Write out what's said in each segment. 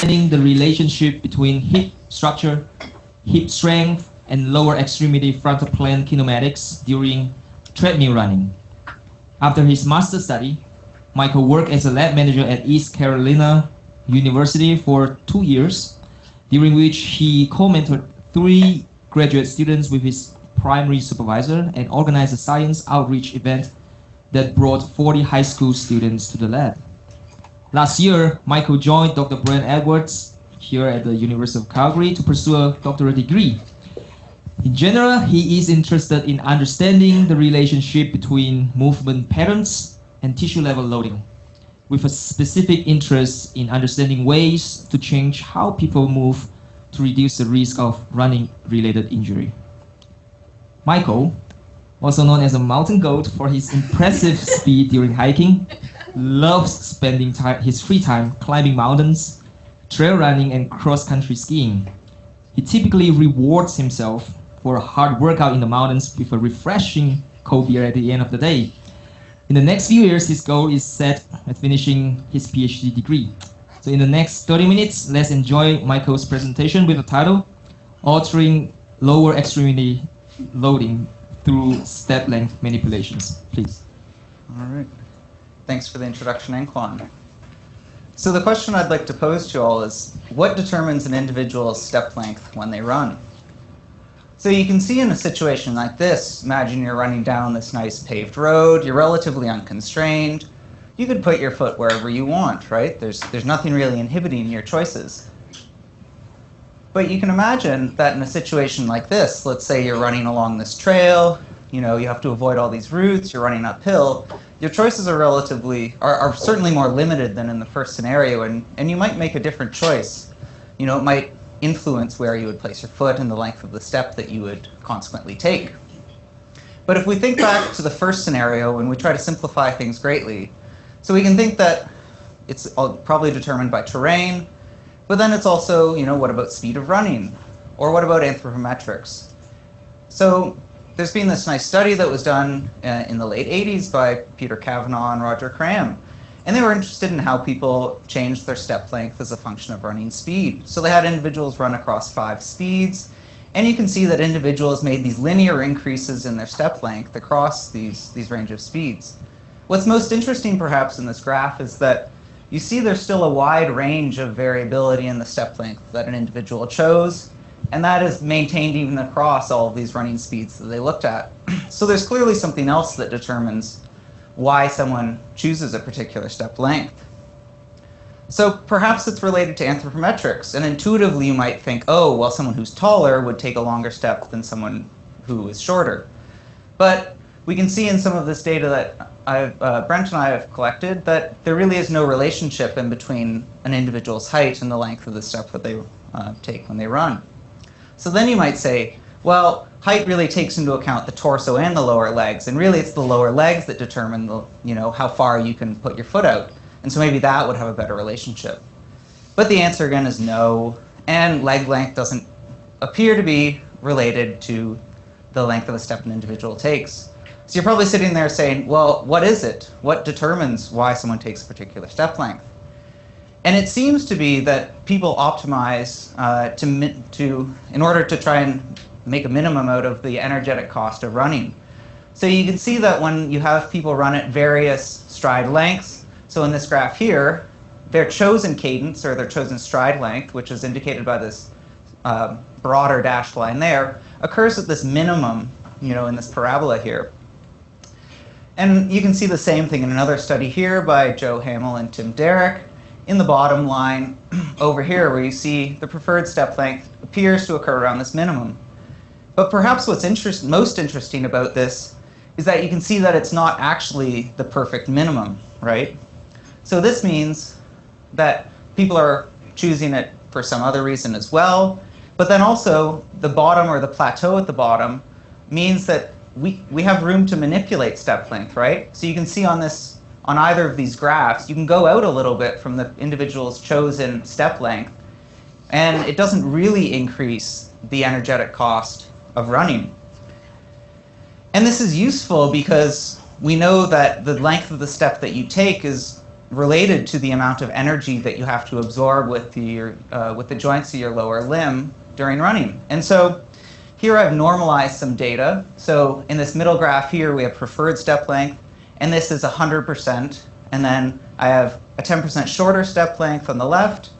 the relationship between hip structure, hip strength, and lower extremity frontal plane kinematics during treadmill running. After his master's study, Michael worked as a lab manager at East Carolina University for 2 years, during which he co-mentored 3 graduate students with his primary supervisor and organized a science outreach event that brought 40 high school students to the lab. Last year, Michael joined Dr. Brent Edwards here at the University of Calgary to pursue a doctoral degree. In general, he is interested in understanding the relationship between movement patterns and tissue-level loading, with a specific interest in understanding ways to change how people move to reduce the risk of running-related injury. Michael, also known as a mountain goat for his impressive speed during hiking, loves spending his free time climbing mountains, trail running, and cross-country skiing. He typically rewards himself for a hard workout in the mountains with a refreshing cold beer at the end of the day. In the next few years, his goal is set at finishing his PhD degree. So in the next 30 minutes, let's enjoy Michael's presentation with the title, Altering Lower Extremity Loading Through Step Length Manipulations. Please. All right. Thanks for the introduction, Anquan. So the question I'd like to pose to you all is, what determines an individual's step length when they run? So you can see in a situation like this, imagine you're running down this nice paved road, you're relatively unconstrained, you could put your foot wherever you want, right? There's nothing really inhibiting your choices. But you can imagine that in a situation like this, let's say you're running along this trail, you have to avoid all these routes, you're running uphill, your choices are certainly more limited than in the first scenario, and you might make a different choice. It might influence where you would place your foot and the length of the step that you would consequently take. But if we think back to the first scenario and we try to simplify things greatly, so we can think that it's probably determined by terrain, but then it's also, what about speed of running? Or what about anthropometrics? So there's been this nice study that was done in the late 80s by Peter Cavanaugh and Roger Cram. And they were interested in how people changed their step length as a function of running speed. So they had individuals run across 5 speeds, and you can see that individuals made these linear increases in their step length across these range of speeds. What's most interesting perhaps in this graph is that you see there's still a wide range of variability in the step length that an individual chose, and that is maintained even across all of these running speeds that they looked at. So there's clearly something else that determines why someone chooses a particular step length. So perhaps it's related to anthropometrics, and intuitively you might think, oh, well, someone who's taller would take a longer step than someone who is shorter. But we can see in some of this data that Brent and I have collected that there really is no relationship in between an individual's height and the length of the step that they take when they run. So then you might say, well, height really takes into account the torso and the lower legs, and really it's the lower legs that determine how far you can put your foot out. And so maybe that would have a better relationship. But the answer again is no, and leg length doesn't appear to be related to the length of a step an individual takes. So you're probably sitting there saying, well, what is it? What determines why someone takes a particular step length? And it seems to be that people optimize in order to try and make a minimum out of the energetic cost of running. So you can see that when you have people run at various stride lengths, so in this graph here, their chosen cadence or their chosen stride length, which is indicated by this broader dashed line there, occurs at this minimum, in this parabola here. And you can see the same thing in another study here by Joe Hamill and Tim Derrick. In the bottom line over here, where you see the preferred step length appears to occur around this minimum. But perhaps what's most interesting about this is that you can see that it's not actually the perfect minimum, right? So this means that people are choosing it for some other reason as well, but then also the bottom or the plateau at the bottom means that we have room to manipulate step length, right? So you can see on either of these graphs, you can go out a little bit from the individual's chosen step length, and it doesn't really increase the energetic cost of running. And this is useful because we know that the length of the step that you take is related to the amount of energy that you have to absorb with the joints of your lower limb during running. And so here I've normalized some data. So in this middle graph here, we have preferred step length, and this is 100%. And then I have a 10% shorter step length on the left,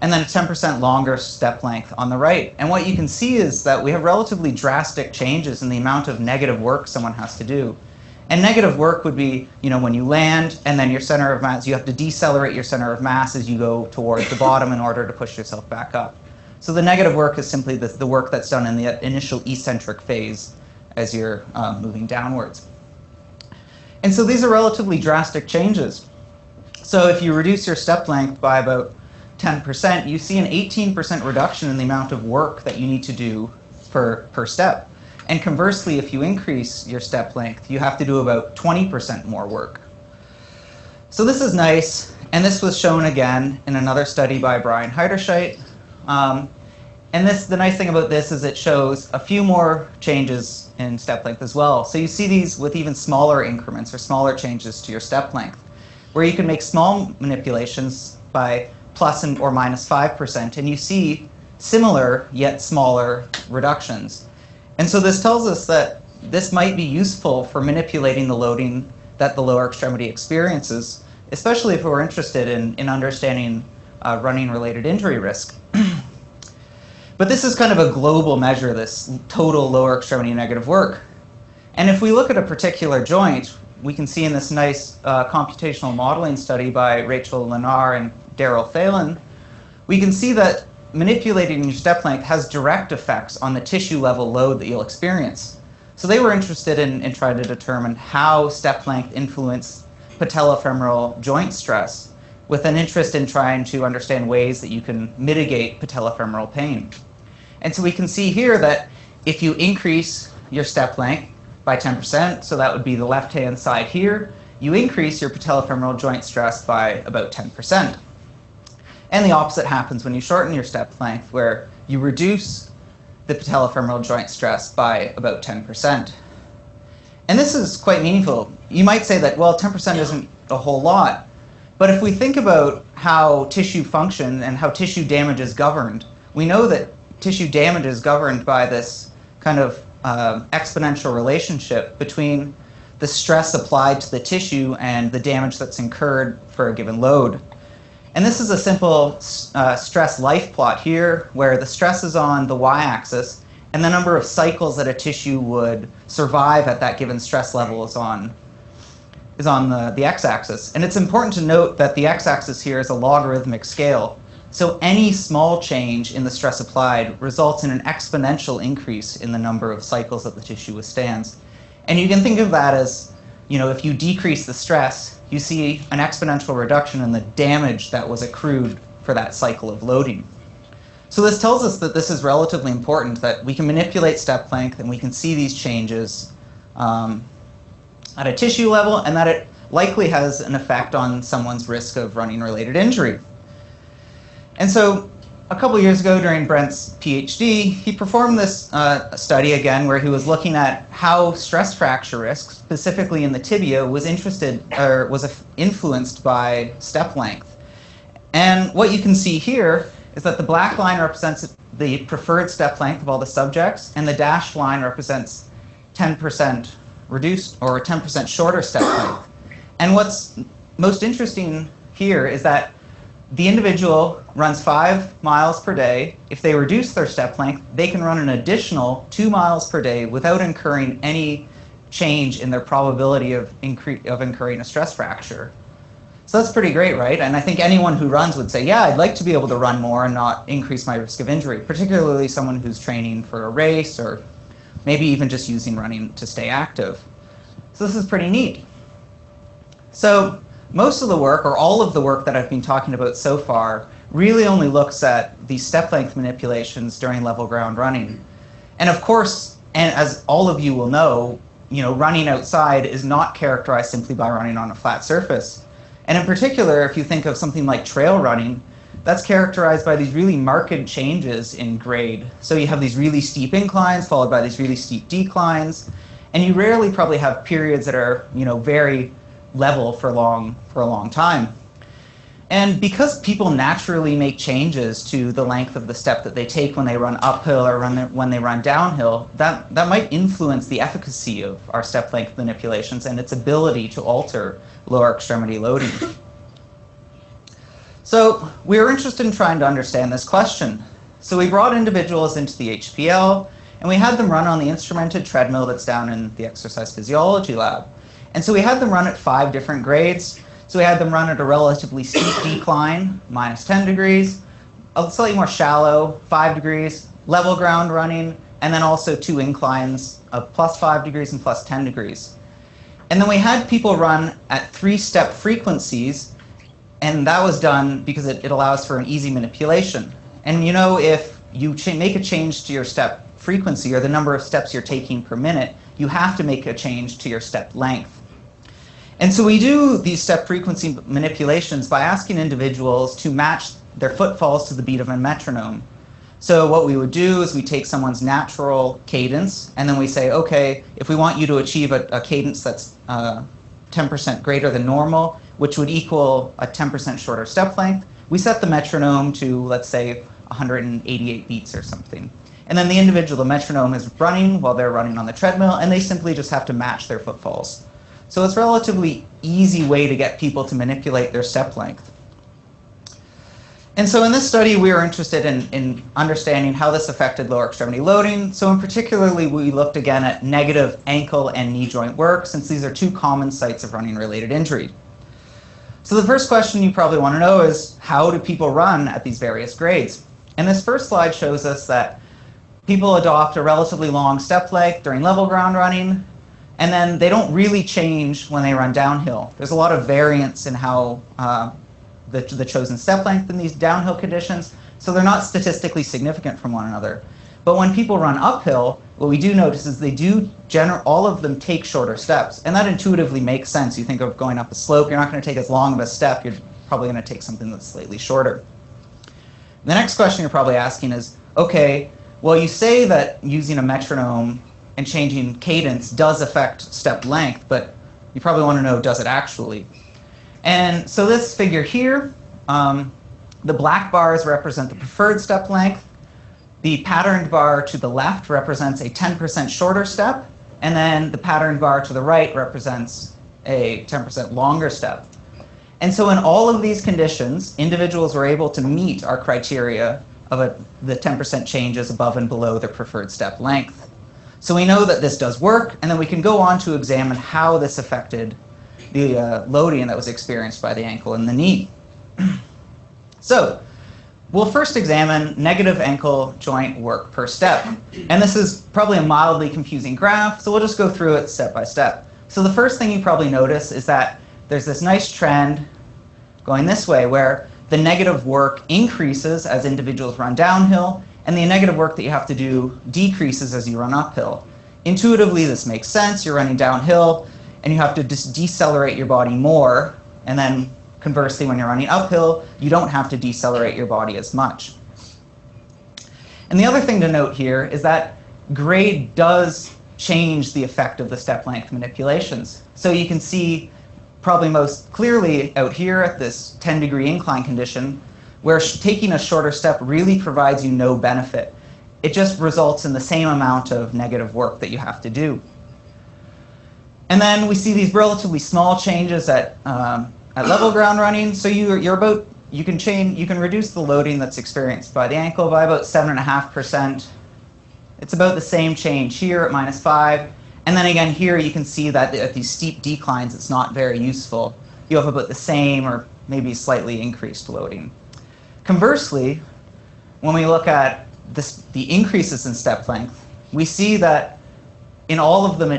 and then a 10% longer step length on the right. And what you can see is that we have relatively drastic changes in the amount of negative work someone has to do. And negative work would be, when you land and then your center of mass, you have to decelerate your center of mass as you go towards the bottom in order to push yourself back up. So the negative work is simply the work that's done in the initial eccentric phase as you're moving downwards. And so these are relatively drastic changes. So if you reduce your step length by about 10%, you see an 18% reduction in the amount of work that you need to do per step. And conversely, if you increase your step length, you have to do about 20% more work. So this is nice, and this was shown again in another study by Brian Heiderscheit. And the nice thing about this is it shows a few more changes in step length as well. So you see these with even smaller increments or smaller changes to your step length, where you can make small manipulations by plus or minus 5%, and you see similar yet smaller reductions. And so this tells us that this might be useful for manipulating the loading that the lower extremity experiences, especially if we're interested in understanding running-related injury risk. But this is kind of a global measure, this total lower extremity negative work. And if we look at a particular joint, we can see in this nice computational modeling study by Rachel Lenar and Daryl Phelan, we can see that manipulating your step length has direct effects on the tissue level load that you'll experience. So they were interested in trying to determine how step length influenced patellofemoral joint stress, with an interest in trying to understand ways that you can mitigate patellofemoral pain. And so we can see here that if you increase your step length by 10%, so that would be the left-hand side here, you increase your patellofemoral joint stress by about 10%. And the opposite happens when you shorten your step length, where you reduce the patellofemoral joint stress by about 10%. And this is quite meaningful. You might say that, well, 10% isn't a whole lot. But if we think about how tissue function and how tissue damage is governed, we know that tissue damage is governed by this kind of exponential relationship between the stress applied to the tissue and the damage that's incurred for a given load. And this is a simple stress life plot here, where the stress is on the y-axis and the number of cycles that a tissue would survive at that given stress level is on the x-axis. And it's important to note that the x-axis here is a logarithmic scale. So any small change in the stress applied results in an exponential increase in the number of cycles that the tissue withstands. And you can think of that as, if you decrease the stress, you see an exponential reduction in the damage that was accrued for that cycle of loading. So this tells us that this is relatively important, that we can manipulate step length and we can see these changes at a tissue level, and that it likely has an effect on someone's risk of running-related injury. And so a couple years ago during Brent's PhD, he performed this study again where he was looking at how stress fracture risk, specifically in the tibia, was influenced by step length. And what you can see here is that the black line represents the preferred step length of all the subjects, and the dashed line represents 10% reduced or 10% shorter step length. And what's most interesting here is that the individual runs 5 miles per day. If they reduce their step length, they can run an additional 2 miles per day without incurring any change in their probability of incurring a stress fracture. So that's pretty great, right? And I think anyone who runs would say, yeah, I'd like to be able to run more and not increase my risk of injury, particularly someone who's training for a race or maybe even just using running to stay active. So this is pretty neat. So most of the work, or all of the work that I've been talking about so far, really only looks at these step length manipulations during level ground running. And of course, and as all of you will know, running outside is not characterized simply by running on a flat surface. And in particular, if you think of something like trail running, that's characterized by these really marked changes in grade. So you have these really steep inclines followed by these really steep declines, and you rarely probably have periods that are, very level for a long time. And because people naturally make changes to the length of the step that they take when they run uphill or when they run downhill, that might influence the efficacy of our step length manipulations and its ability to alter lower extremity loading. So we were interested in trying to understand this question. So we brought individuals into the HPL, and we had them run on the instrumented treadmill that's down in the exercise physiology lab. And so we had them run at 5 different grades. So we had them run at a relatively steep decline, minus 10 degrees, a slightly more shallow, 5 degrees, level ground running, and then also 2 inclines of plus 5 degrees and plus 10 degrees. And then we had people run at 3-step frequencies, and that was done because it allows for an easy manipulation. And you know, if you make a change to your step frequency or the number of steps you're taking per minute, you have to make a change to your step length. And so we do these step frequency manipulations by asking individuals to match their footfalls to the beat of a metronome. So what we would do is we take someone's natural cadence, and then we say, okay, if we want you to achieve a cadence that's 10% greater than normal, which would equal a 10% shorter step length, we set the metronome to, let's say, 188 beats or something. And then the metronome is running while they're running on the treadmill, and they simply just have to match their footfalls. So it's a relatively easy way to get people to manipulate their step length. And so in this study, we were interested in understanding how this affected lower extremity loading. So in particularly, we looked again at negative ankle and knee joint work, since these are 2 common sites of running-related injury. So the first question you probably want to know is, how do people run at these various grades? And this first slide shows us that people adopt a relatively long step length during level ground running, and then they don't really change when they run downhill. There's a lot of variance in how the chosen step length in these downhill conditions, so they're not statistically significant from one another. But when people run uphill, what we do notice is all of them take shorter steps, and that intuitively makes sense. You think of going up a slope, you're not going to take as long of a step, you're probably going to take something that's slightly shorter. The next question you're probably asking is, okay, well, you say that using a metronome and changing cadence does affect step length, but you probably want to know, does it actually? And so this figure here, the black bars represent the preferred step length. The patterned bar to the left represents a 10% shorter step, and then the patterned bar to the right represents a 10% longer step. And so in all of these conditions, individuals were able to meet our criteria of the 10% changes above and below their preferred step length. So we know that this does work, and then we can go on to examine how this affected the loading that was experienced by the ankle and the knee. So we'll first examine negative ankle joint work per step. And this is probably a mildly confusing graph, so we'll just go through it step by step. So the first thing you probably notice is that there's this nice trend going this way where the negative work increases as individuals run downhill, and the negative work that you have to do decreases as you run uphill. Intuitively, this makes sense. You're running downhill, and you have to just decelerate your body more, and then conversely, when you're running uphill, you don't have to decelerate your body as much. And the other thing to note here is that grade does change the effect of the step length manipulations. So you can see probably most clearly out here at this 10-degree incline condition, where taking a shorter step really provides you no benefit. It just results in the same amount of negative work that you have to do. And then we see these relatively small changes at level ground running. So you can reduce the loading that's experienced by the ankle by about 7.5%. It's about the same change here at -5. And then again here you can see that at these steep declines it's not very useful. You have about the same or maybe slightly increased loading. Conversely, when we look at the increases in step length, we see that in all of them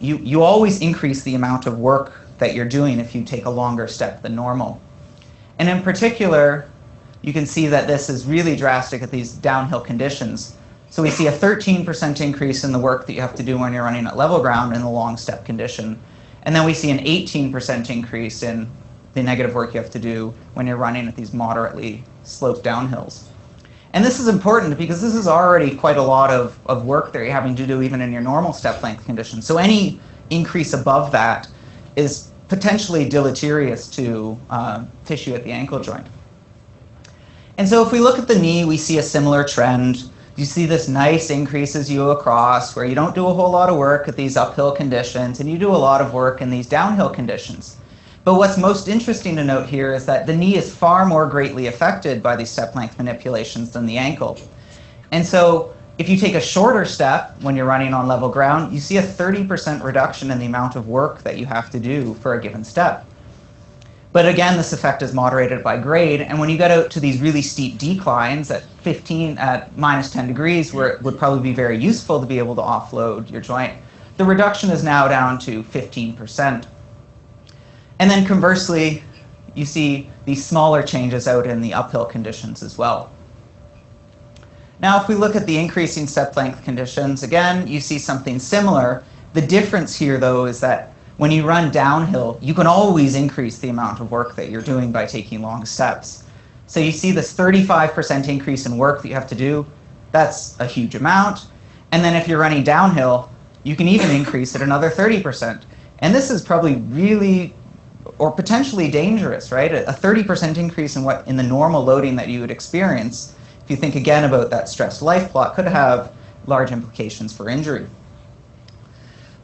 you always increase the amount of work that you're doing if you take a longer step than normal. And in particular, you can see that this is really drastic at these downhill conditions. So we see a 13% increase in the work that you have to do when you're running at level ground in the long step condition. And then we see an 18% increase in the negative work you have to do when you're running at these moderately sloped downhills. And this is important because this is already quite a lot of work that you're having to do even in your normal step length condition. So any increase above that is potentially deleterious to tissue at the ankle joint. And so if we look at the knee, we see a similar trend. You see this nice increase as you go across, where you don't do a whole lot of work at these uphill conditions, and you do a lot of work in these downhill conditions. But what's most interesting to note here is that the knee is far more greatly affected by these step length manipulations than the ankle. And so if you take a shorter step when you're running on level ground, you see a 30% reduction in the amount of work that you have to do for a given step. But again, this effect is moderated by grade, and when you get out to these really steep declines at minus 10 degrees, where it would probably be very useful to be able to offload your joint, the reduction is now down to 15%. And then conversely, you see these smaller changes out in the uphill conditions as well. Now, if we look at the increasing step length conditions, again, you see something similar. The difference here, though, is that when you run downhill, you can always increase the amount of work that you're doing by taking long steps. So you see this 35% increase in work that you have to do. That's a huge amount. And then if you're running downhill, you can even increase it another 30%. And this is probably really or potentially dangerous, right? A 30% increase in the normal loading that you would experience, if you think again about that stressed life plot, could have large implications for injury.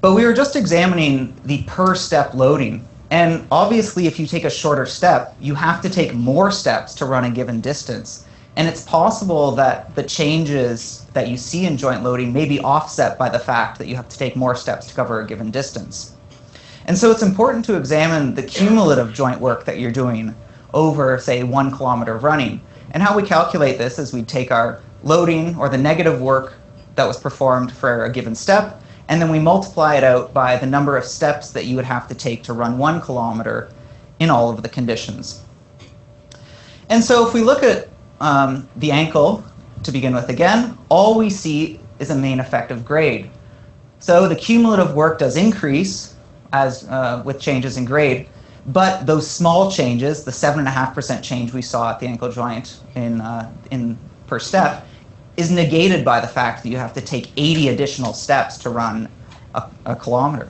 But we were just examining the per step loading. And obviously, if you take a shorter step, you have to take more steps to run a given distance. And it's possible that the changes that you see in joint loading may be offset by the fact that you have to take more steps to cover a given distance. And so it's important to examine the cumulative joint work that you're doing over, say, 1 kilometer of running. And how we calculate this is we take our loading, or the negative work that was performed for a given step, and then we multiply it out by the number of steps that you would have to take to run 1 kilometer in all of the conditions. And so if we look at the ankle, to begin with again, all we see is a main effect of grade. So the cumulative work does increase as with changes in grade, but those small changes, the 7.5% change we saw at the ankle joint in per step, is negated by the fact that you have to take 80 additional steps to run a kilometer.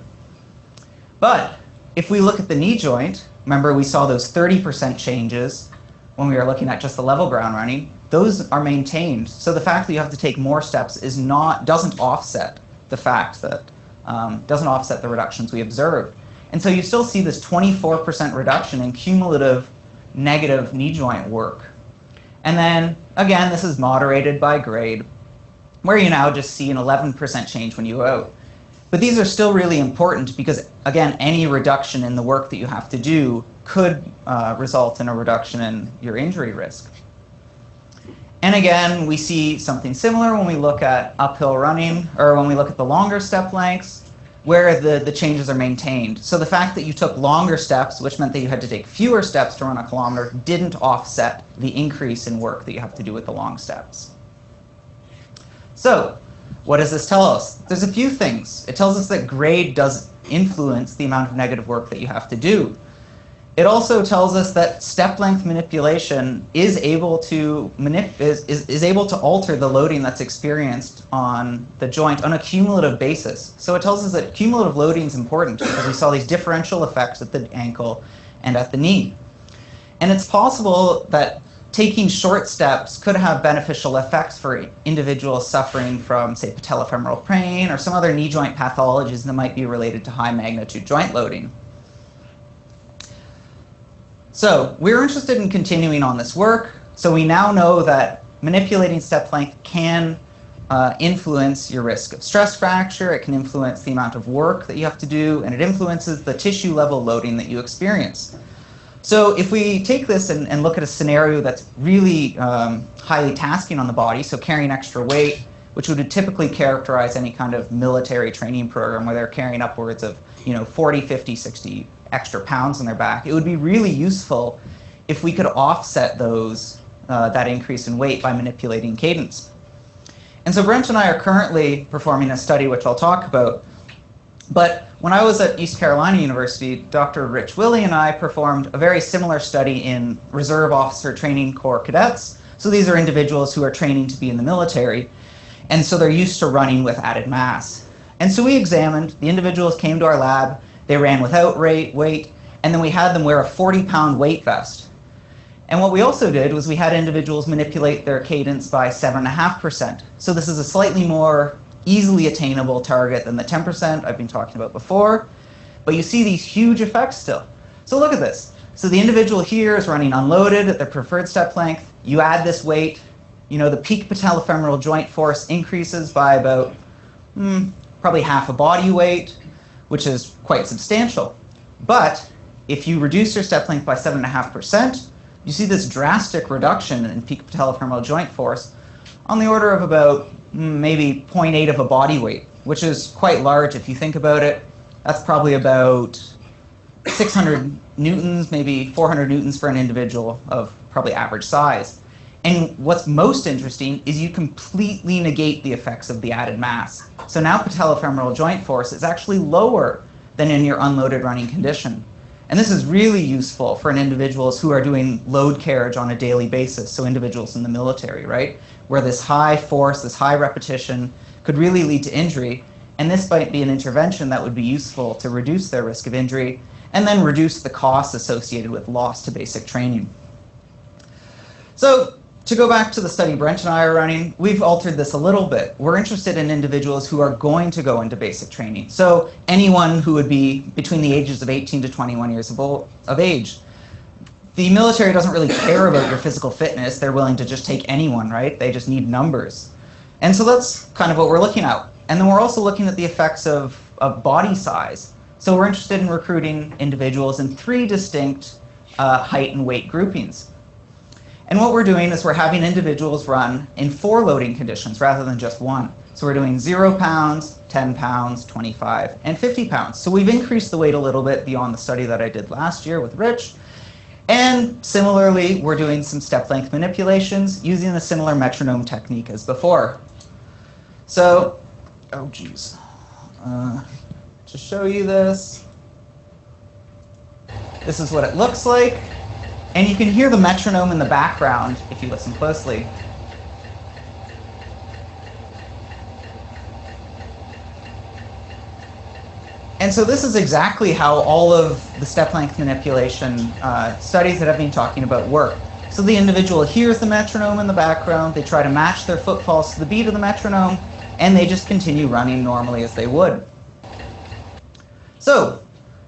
But if we look at the knee joint, remember we saw those 30% changes when we were looking at just the level ground running, those are maintained. So the fact that you have to take more steps doesn't offset the fact that, doesn't offset the reductions we observed. And so you still see this 24% reduction in cumulative negative knee joint work. And then, again, this is moderated by grade, where you now just see an 11% change when you go out. But these are still really important because, again, any reduction in the work that you have to do could result in a reduction in your injury risk. And again, we see something similar when we look at uphill running, or when we look at the longer step lengths, where the changes are maintained. So the fact that you took longer steps, which meant that you had to take fewer steps to run a kilometer, didn't offset the increase in work that you have to do with the long steps. So what does this tell us? There's a few things. It tells us that grade does influence the amount of negative work that you have to do. It also tells us that step length manipulation is able to alter the loading that's experienced on the joint on a cumulative basis. So it tells us that cumulative loading is important because we saw these differential effects at the ankle and at the knee. And it's possible that taking short steps could have beneficial effects for individuals suffering from, say, patellofemoral pain or some other knee joint pathologies that might be related to high magnitude joint loading. So we're interested in continuing on this work. So we now know that manipulating step length can influence your risk of stress fracture, it can influence the amount of work that you have to do, and it influences the tissue level loading that you experience. So if we take this and look at a scenario that's really highly tasking on the body, so carrying extra weight, which would typically characterize any kind of military training program where they're carrying upwards of 40, 50, 60 extra pounds on their back, it would be really useful if we could offset that increase in weight by manipulating cadence. And so Brent and I are currently performing a study which I'll talk about. But when I was at East Carolina University, Dr. Rich Willey and I performed a very similar study in Reserve Officer Training Corps cadets. So these are individuals who are training to be in the military, and so they're used to running with added mass. And so we examined, the individuals came to our lab, they ran without weight, and then we had them wear a 40-pound weight vest. And what we also did was we had individuals manipulate their cadence by 7.5%. So this is a slightly more easily attainable target than the 10% I've been talking about before. But you see these huge effects still. So look at this. So the individual here is running unloaded at their preferred step length. You add this weight, you know, the peak patellofemoral joint force increases by about probably half a body weight, which is quite substantial. But if you reduce your step length by 7.5%, you see this drastic reduction in peak patellofemoral joint force on the order of about maybe 0.8 of a body weight, which is quite large if you think about it. That's probably about 600 newtons, maybe 400 newtons for an individual of probably average size. And what's most interesting is you completely negate the effects of the added mass. So now patellofemoral joint force is actually lower than in your unloaded running condition. And this is really useful for individuals who are doing load carriage on a daily basis, so individuals in the military, right? Where this high force, this high repetition could really lead to injury. And this might be an intervention that would be useful to reduce their risk of injury and then reduce the costs associated with loss to basic training. So to go back to the study Brent and I are running, we've altered this a little bit. We're interested in individuals who are going to go into basic training. So anyone who would be between the ages of 18 to 21 years of age. The military doesn't really care about your physical fitness. They're willing to just take anyone, right? They just need numbers. And so that's kind of what we're looking at. And then we're also looking at the effects of body size. So we're interested in recruiting individuals in 3 distinct height and weight groupings. And what we're doing is we're having individuals run in 4 loading conditions rather than just 1. So we're doing 0 pounds, 10 pounds, 25, and 50 pounds. So we've increased the weight a little bit beyond the study that I did last year with Rich. And similarly, we're doing some step length manipulations using a similar metronome technique as before. So, oh geez, to show you this, this is what it looks like. And you can hear the metronome in the background if you listen closely. And so this is exactly how all of the step length manipulation studies that I've been talking about work. So the individual hears the metronome in the background, they try to match their footfalls to the beat of the metronome, and they just continue running normally as they would. So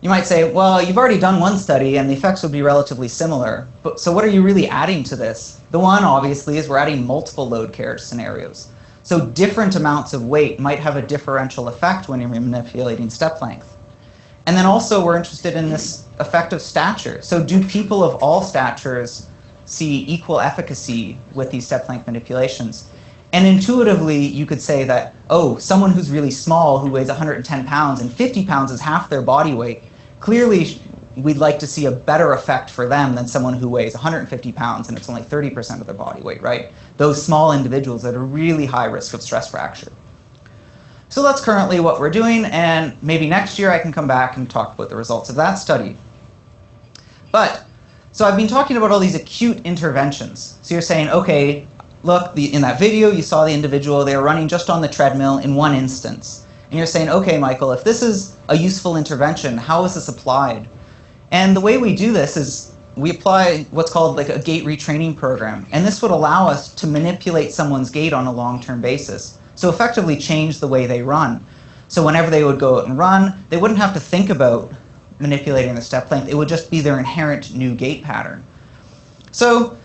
you might say, well, you've already done one study and the effects would be relatively similar. But so what are you really adding to this? The one, obviously, is we're adding multiple load carriage scenarios. So different amounts of weight might have a differential effect when you're manipulating step length. And then also we're interested in this effect of stature. So do people of all statures see equal efficacy with these step length manipulations? And intuitively, you could say that, oh, someone who's really small, who weighs 110 pounds and 50 pounds is half their body weight, clearly we'd like to see a better effect for them than someone who weighs 150 pounds and it's only 30% of their body weight, right? Those small individuals that are really high risk of stress fracture. So that's currently what we're doing, and maybe next year I can come back and talk about the results of that study. So I've been talking about all these acute interventions. So you're saying, okay, look, in that video, you saw the individual, they were running just on the treadmill in one instance. And you're saying, okay, Michael, if this is a useful intervention, how is this applied? And the way we do this is we apply what's called like a gait retraining program. And this would allow us to manipulate someone's gait on a long-term basis. So effectively change the way they run. So whenever they would go out and run, they wouldn't have to think about manipulating the step length. It would just be their inherent new gait pattern. So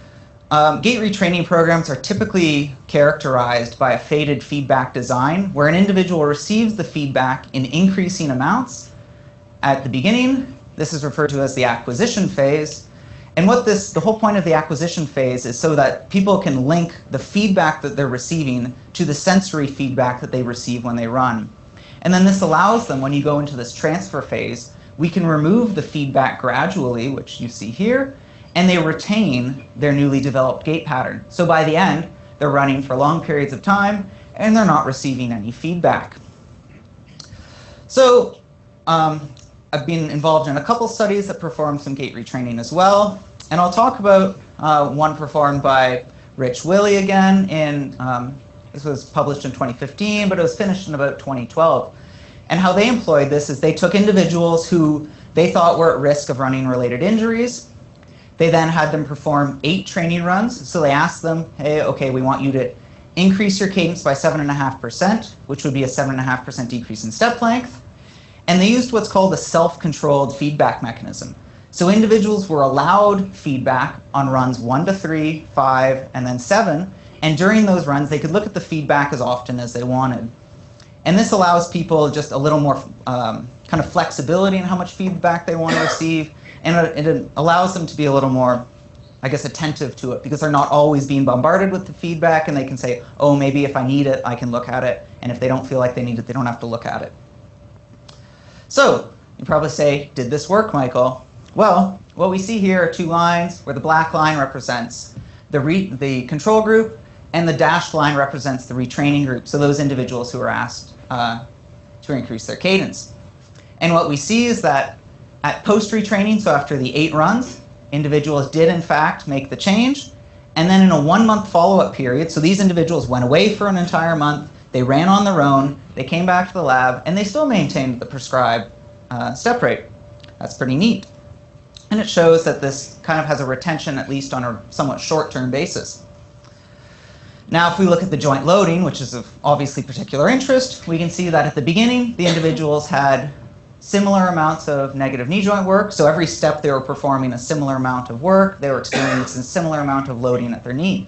gait retraining programs are typically characterized by a phased feedback design where an individual receives the feedback in increasing amounts at the beginning. This is referred to as the acquisition phase. And the whole point of the acquisition phase is so that people can link the feedback that they're receiving to the sensory feedback that they receive when they run. And then this allows them, when you go into this transfer phase, we can remove the feedback gradually, which you see here, and they retain their newly developed gait pattern. So by the end, they're running for long periods of time, and they're not receiving any feedback. So I've been involved in a couple studies that performed some gait retraining as well, and I'll talk about one performed by Rich Willey again. This was published in 2015, but it was finished in about 2012. And how they employed this is they took individuals who they thought were at risk of running-related injuries. They then had them perform 8 training runs. So they asked them, hey, okay, we want you to increase your cadence by 7.5%, which would be a 7.5% decrease in step length. And they used what's called a self-controlled feedback mechanism. So individuals were allowed feedback on runs 1 to 3, 5, and then 7. And during those runs, they could look at the feedback as often as they wanted. And this allows people just a little more kind of flexibility in how much feedback they want to receive. And it allows them to be a little more, I guess, attentive to it, because they're not always being bombarded with the feedback, and they can say, oh, maybe if I need it, I can look at it. And if they don't feel like they need it, they don't have to look at it. So you probably say, did this work, Michael? Well, what we see here are 2 lines where the black line represents the control group, and the dashed line represents the retraining group, so those individuals who are asked to increase their cadence. And what we see is that at post-retraining, so after the 8 runs, individuals did in fact make the change, and then in a 1-month follow-up period, so these individuals went away for an entire month, they ran on their own, they came back to the lab, and they still maintained the prescribed step rate. That's pretty neat. And it shows that this kind of has a retention, at least on a somewhat short-term basis. Now, if we look at the joint loading, which is of obviously particular interest, we can see that at the beginning, the individuals had similar amounts of negative knee joint work. So every step they were performing a similar amount of work. They were experiencing a similar amount of loading at their knee.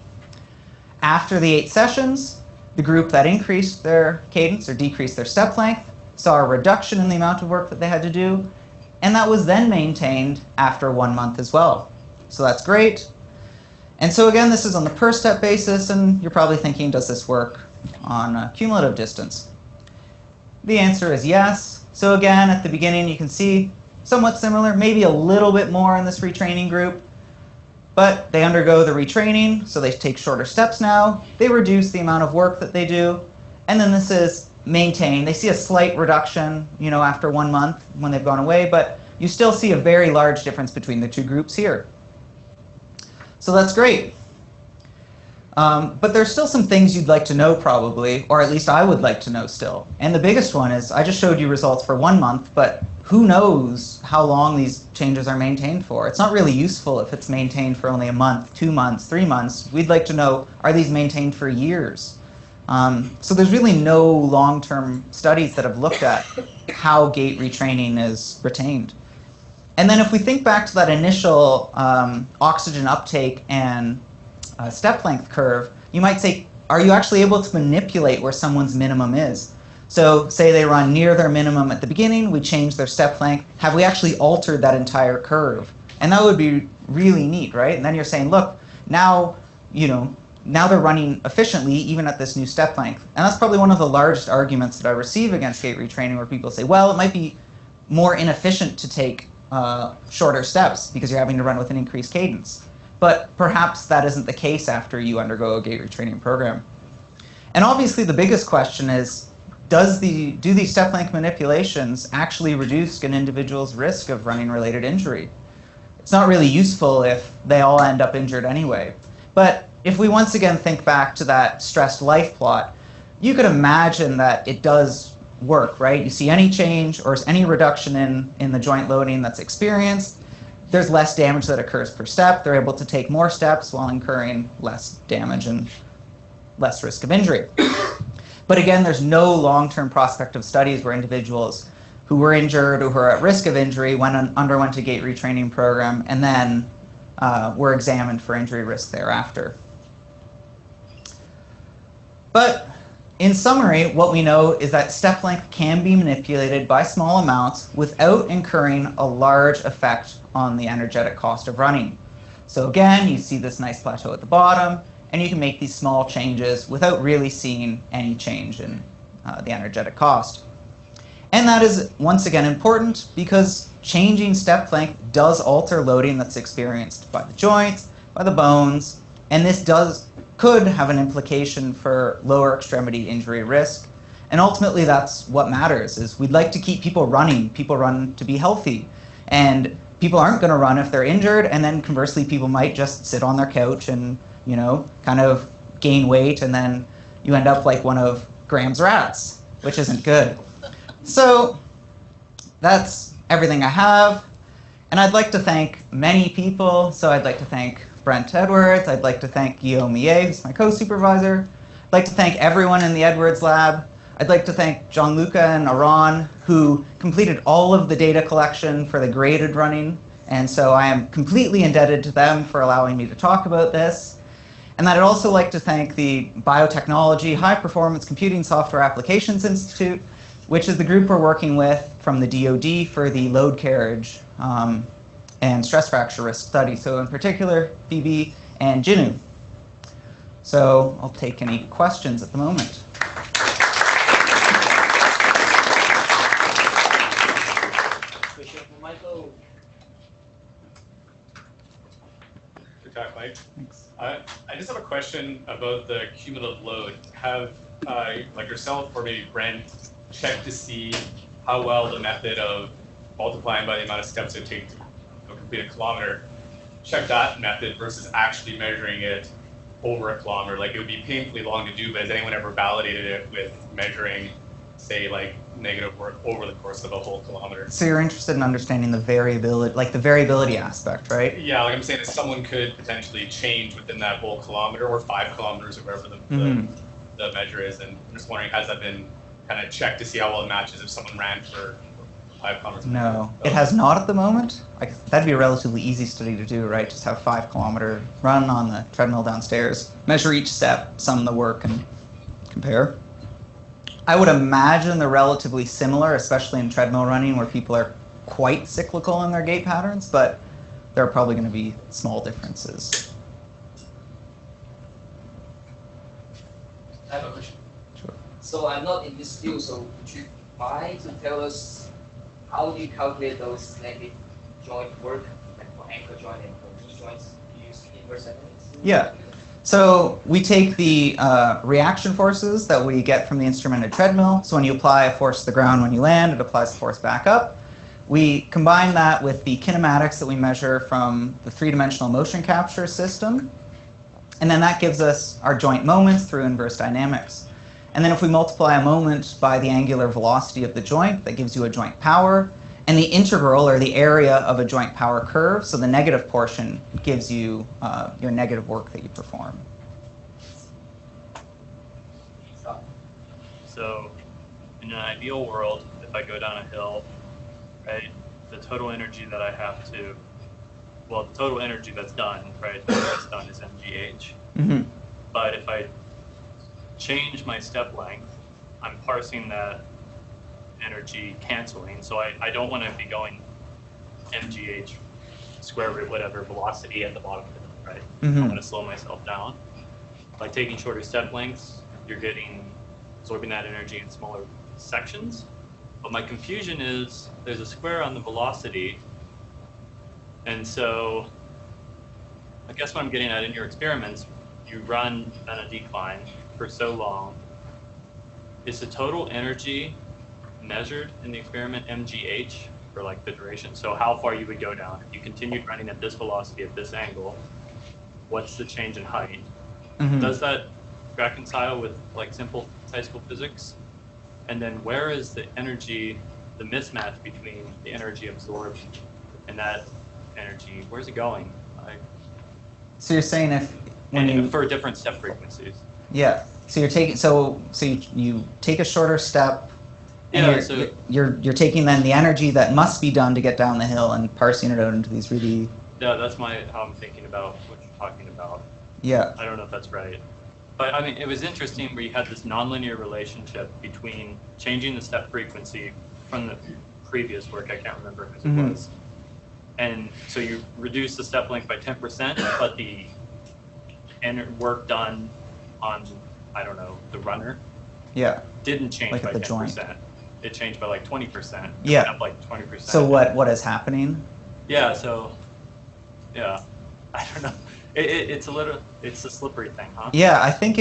After the 8 sessions, the group that increased their cadence or decreased their step length saw a reduction in the amount of work that they had to do. And that was then maintained after 1 month as well. So that's great. And so again, this is on the per step basis, and you're probably thinking, does this work on cumulative distance? The answer is yes. So again, at the beginning, you can see somewhat similar, maybe a little bit more in this retraining group, but they undergo the retraining, so they take shorter steps now. They reduce the amount of work that they do, and then this is maintained. They see a slight reduction, after 1 month when they've gone away, but you still see a very large difference between the 2 groups here. So that's great. But there's still some things you'd like to know probably, or at least I would like to know still. And the biggest one is, I just showed you results for 1 month, but who knows how long these changes are maintained for? It's not really useful if it's maintained for only a month, 2 months, 3 months. We'd like to know, are these maintained for years? So there's really no long-term studies that have looked at how gait retraining is retained. And then if we think back to that initial oxygen uptake and step length curve, you might say, are you actually able to manipulate where someone's minimum is? So say they run near their minimum at the beginning, we change their step length. Have we actually altered that entire curve? And that would be really neat, right? And then you're saying, look, now, now they're running efficiently even at this new step length. And that's probably one of the largest arguments that I receive against gait retraining, where people say, well, it might be more inefficient to take shorter steps because you're having to run with an increased cadence. But perhaps that isn't the case after you undergo a gait retraining program. And obviously the biggest question is, do these step length manipulations actually reduce an individual's risk of running-related injury? It's not really useful if they all end up injured anyway. But if we once again think back to that stressed life plot, you could imagine that it does work, right? You see any change or any reduction in the joint loading that's experienced, there's less damage that occurs per step. They're able to take more steps while incurring less damage and less risk of injury. But again, there's no long-term prospective studies where individuals who were injured or who are at risk of injury underwent a gait retraining program and then were examined for injury risk thereafter. But in summary, what we know is that step length can be manipulated by small amounts without incurring a large effect on the energetic cost of running. So again, you see this nice plateau at the bottom, and you can make these small changes without really seeing any change in the energetic cost. And that is, once again, important because changing step length does alter loading that's experienced by the joints, by the bones, and this could have an implication for lower extremity injury risk. And ultimately, that's what matters, is we'd like to keep people running. People run to be healthy. And people aren't going to run if they're injured, and then conversely, people might just sit on their couch and, kind of gain weight, and then you end up like one of Graham's rats, which isn't good. So that's everything I have. And I'd like to thank many people. So I'd like to thank Brent Edwards. I'd like to thank Guillaume Millet, who's my co-supervisor. I'd like to thank everyone in the Edwards lab. I'd like to thank Gianluca and Aran, who completed all of the data collection for the graded running. And so I am completely indebted to them for allowing me to talk about this. And I'd also like to thank the Biotechnology High Performance Computing Software Applications Institute, which is the group we're working with from the DoD for the load carriage and stress fracture risk study. So in particular, Phoebe and Jinu. So I'll take any questions at the moment. Michael. Good talk, Mike. Thanks. I just have a question about the cumulative load. Have like yourself or maybe Brent checked to see how well the method of multiplying by the amount of steps it would take to complete a kilometer, check that method versus actually measuring it over a kilometer? Like, it would be painfully long to do, but has anyone ever validated it with measuring, say, like negative work over the course of a whole kilometer? So you're interested in understanding the variability, like the variability aspect, right? Yeah, like I'm saying, that someone could potentially change within that whole kilometer or 5 kilometers or wherever the measure is, and I'm just wondering, has that been kind of checked to see how well it matches if someone ran for 5 kilometers? No, it has not at the moment. That'd be a relatively easy study to do, right? Just have 5 kilometer run on the treadmill downstairs, measure each step, sum the work, and compare. I would imagine they're relatively similar, especially in treadmill running where people are quite cyclical in their gait patterns, but there are probably going to be small differences. I have a question. Sure. So I'm not in this field, so would you mind to tell us how do you calculate those negative joint work, like for ankle joint and for knee joints? Do you use inverse analysis? Yeah. So we take the reaction forces that we get from the instrumented treadmill. So when you apply a force to the ground when you land, it applies a force back up. We combine that with the kinematics that we measure from the three-dimensional motion capture system. And then that gives us our joint moments through inverse dynamics. And then if we multiply a moment by the angular velocity of the joint, that gives you a joint power. And the integral, or the area of a joint power curve, so the negative portion, gives you your negative work that you perform. So in an ideal world, if I go down a hill, right, the total energy that I have to, well, the total energy that's done, right, that's done is mgh. Mm-hmm. But if I change my step length, I'm parsing that energy canceling, so I don't want to be going mgh square root whatever velocity at the bottom of it, right? Mm-hmm. I want to slow myself down. By taking shorter step lengths, you're absorbing that energy in smaller sections. But my confusion is there's a square on the velocity, and so I guess what I'm getting at, in your experiments, you run on a decline for so long. Is the total energy measured in the experiment mgh for like the duration? So how far you would go down if you continued running at this velocity at this angle? What's the change in height? Mm-hmm. Does that reconcile with like simple high school physics? And then where is the energy, the mismatch between the energy absorbed and that energy? Where's it going? So you're saying when you for different step frequencies. Yeah. So you're taking you take a shorter step. And you're taking then the energy that must be done to get down the hill and parsing it out into these really. Yeah, that's how I'm thinking about what you're talking about. Yeah. I don't know if that's right. But I mean, it was interesting where you had this nonlinear relationship between changing the step frequency from the previous work, I can't remember whose it was. And so you reduce the step length by 10%, but the work done on, I don't know, the runner didn't change like by at the 10%. joint. It changed by like 20%. Yeah. Up like 20%. So what is happening? Yeah, so, yeah, I don't know. It's a slippery thing, huh? Yeah, I think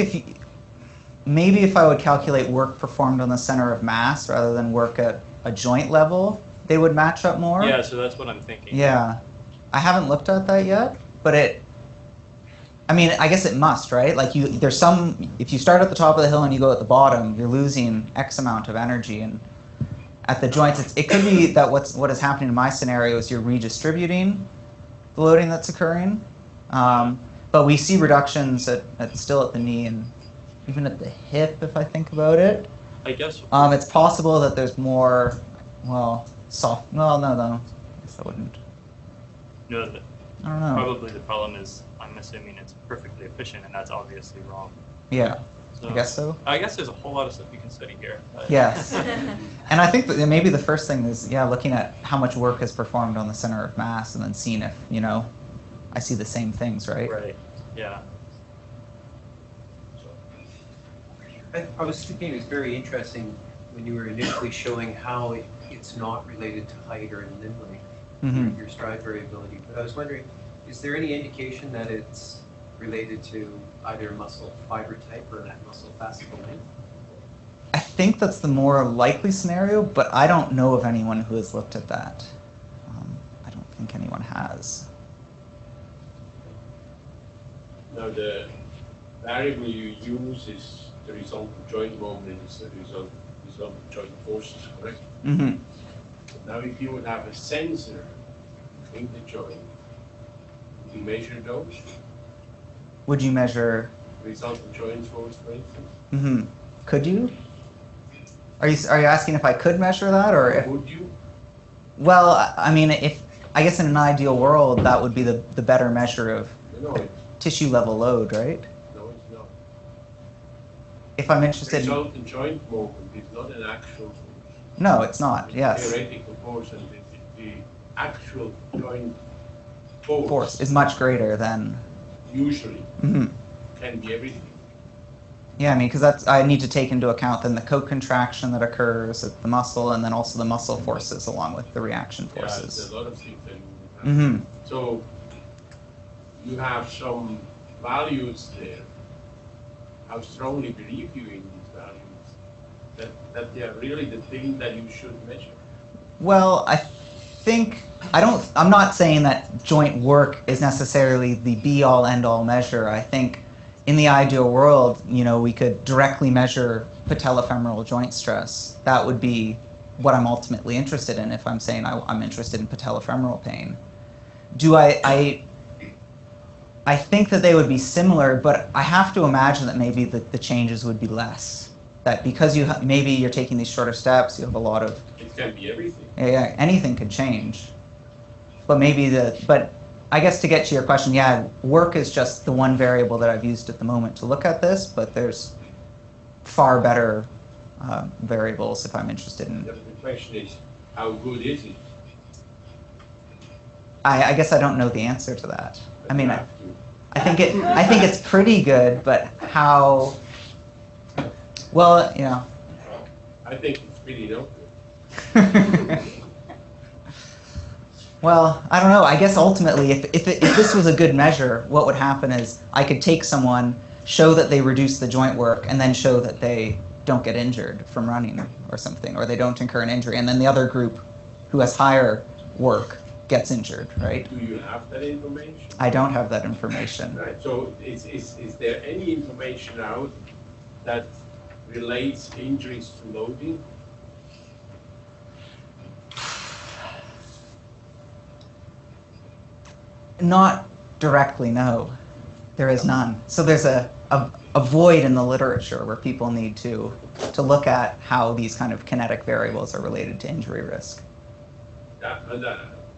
maybe if I would calculate work performed on the center of mass rather than work at a joint level, they would match up more. Yeah, so that's what I'm thinking. Yeah. I haven't looked at that yet, but I mean, I guess it must, right? Like if you start at the top of the hill and you go at the bottom, you're losing X amount of energy, and at the joints. It could be that what is happening in my scenario is you're redistributing the loading that's occurring. But we see reductions still at the knee and even at the hip, if I think about it. I guess. It's possible that there's more, well, soft. Well, no. I guess I wouldn't. No, I don't know. probably the problem is I'm assuming it's perfectly efficient, and that's obviously wrong. Yeah, So, I guess so. I guess there's a whole lot of stuff you can study here. But Yes. And I think that maybe the first thing is, looking at how much work is performed on the center of mass and then seeing if, I see the same things, right? Right. Yeah. I was thinking it was very interesting when you were initially showing how it's not related to height or limb length, Mm-hmm. your stride variability. But I was wondering, is there any indication that it's related to either muscle fiber type or that muscle fascicle length? I think that's the more likely scenario, but I don't know of anyone who has looked at that. I don't think anyone has. Now the variable you use is the result of joint moment, is the result of joint forces, correct? Mm-hmm. Now if you would have a sensor in the joint, would you measure those? Would you measure? Result of joint force, for instance? Mm-hmm. Could you? Are you asking if I could measure that, or if? Would you? Well, I mean, I guess in an ideal world, that would be the better measure of No, it's, tissue level load, right? no, it's not. If I'm The interested. result of joint movement is not an actual force. No, it's not. Yes. Theoretical force, and the actual joint force, Force is much greater than. usually Mm-hmm. can be everything. Yeah, I mean, because I need to take into account then the co-contraction that occurs at the muscle, and then also the muscle forces along with the reaction Yeah, forces. there's a lot of things that you have. Mm-hmm. So you have some values there. How strongly believe you in these values? That they are really the thing that you should measure. Well, I'm not saying that joint work is necessarily the be-all, end-all measure. I think in the ideal world, we could directly measure patellofemoral joint stress. That would be what I'm ultimately interested in if I'm saying I'm interested in patellofemoral pain. I think that they would be similar, but I have to imagine that maybe the changes would be less. That because maybe you're taking these shorter steps, you have a lot of. It can be everything. Yeah, anything could change. But but I guess to get to your question, work is just the one variable that I've used at the moment to look at this, but there's far better variables if I'm interested in. The question is, how good is it? I guess I don't know the answer to that. I mean, You have to. I think it's pretty good, but how? Well, I think it's really not good. Well, I don't know. I guess ultimately, if this was a good measure, what would happen is I could take someone, show that they reduce the joint work, and then show that they don't get injured from running or something, or they don't incur an injury, and then the other group who has higher work gets injured, right? Do you have that information? I don't have that information. Right. So is there any information out that relates injuries to loading? Not directly, no. There is none. So there's a void in the literature where people need to look at how these kind of kinetic variables are related to injury risk.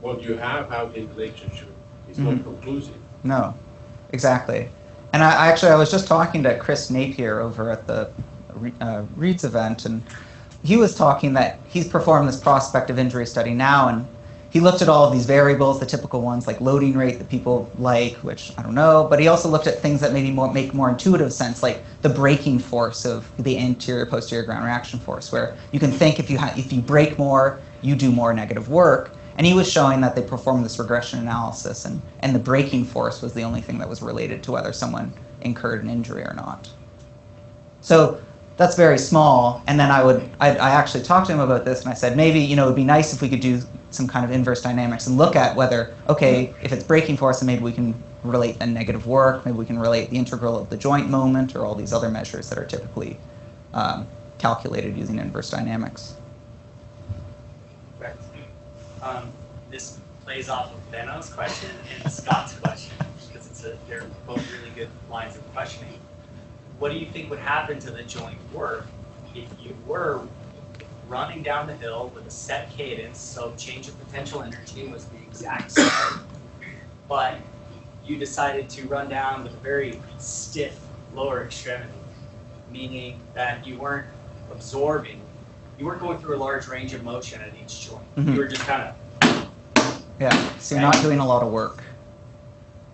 What you have out in the literature is not conclusive. No, exactly. And I was just talking to Chris Napier over at the Reed's event, and he was talking that he's performed this prospective injury study now, and he looked at all of these variables, the typical ones like loading rate that people like, which I don't know, but he also looked at things that maybe make more intuitive sense, like the braking force of the anterior posterior ground reaction force, where you can think if you brake more, you do more negative work. And he was showing that they performed this regression analysis, and the braking force was the only thing that was related to whether someone incurred an injury or not. So that's very small. And then I actually talked to him about this, and I said, maybe, it would be nice if we could do some kind of inverse dynamics and look at whether, okay, if it's braking force, then maybe we can relate the negative work, maybe we can relate the integral of the joint moment, or all these other measures that are typically calculated using inverse dynamics. this plays off of Benno's question and Scott's question, because they're both really good lines of questioning. What do you think would happen to the joint work if you were running down the hill with a set cadence, so change of potential energy was the exact same, but you decided to run down with a very stiff lower extremity, meaning that you weren't absorbing, you weren't going through a large range of motion at each joint. Mm-hmm. You were just kind of... Yeah, so you're not doing a lot of work.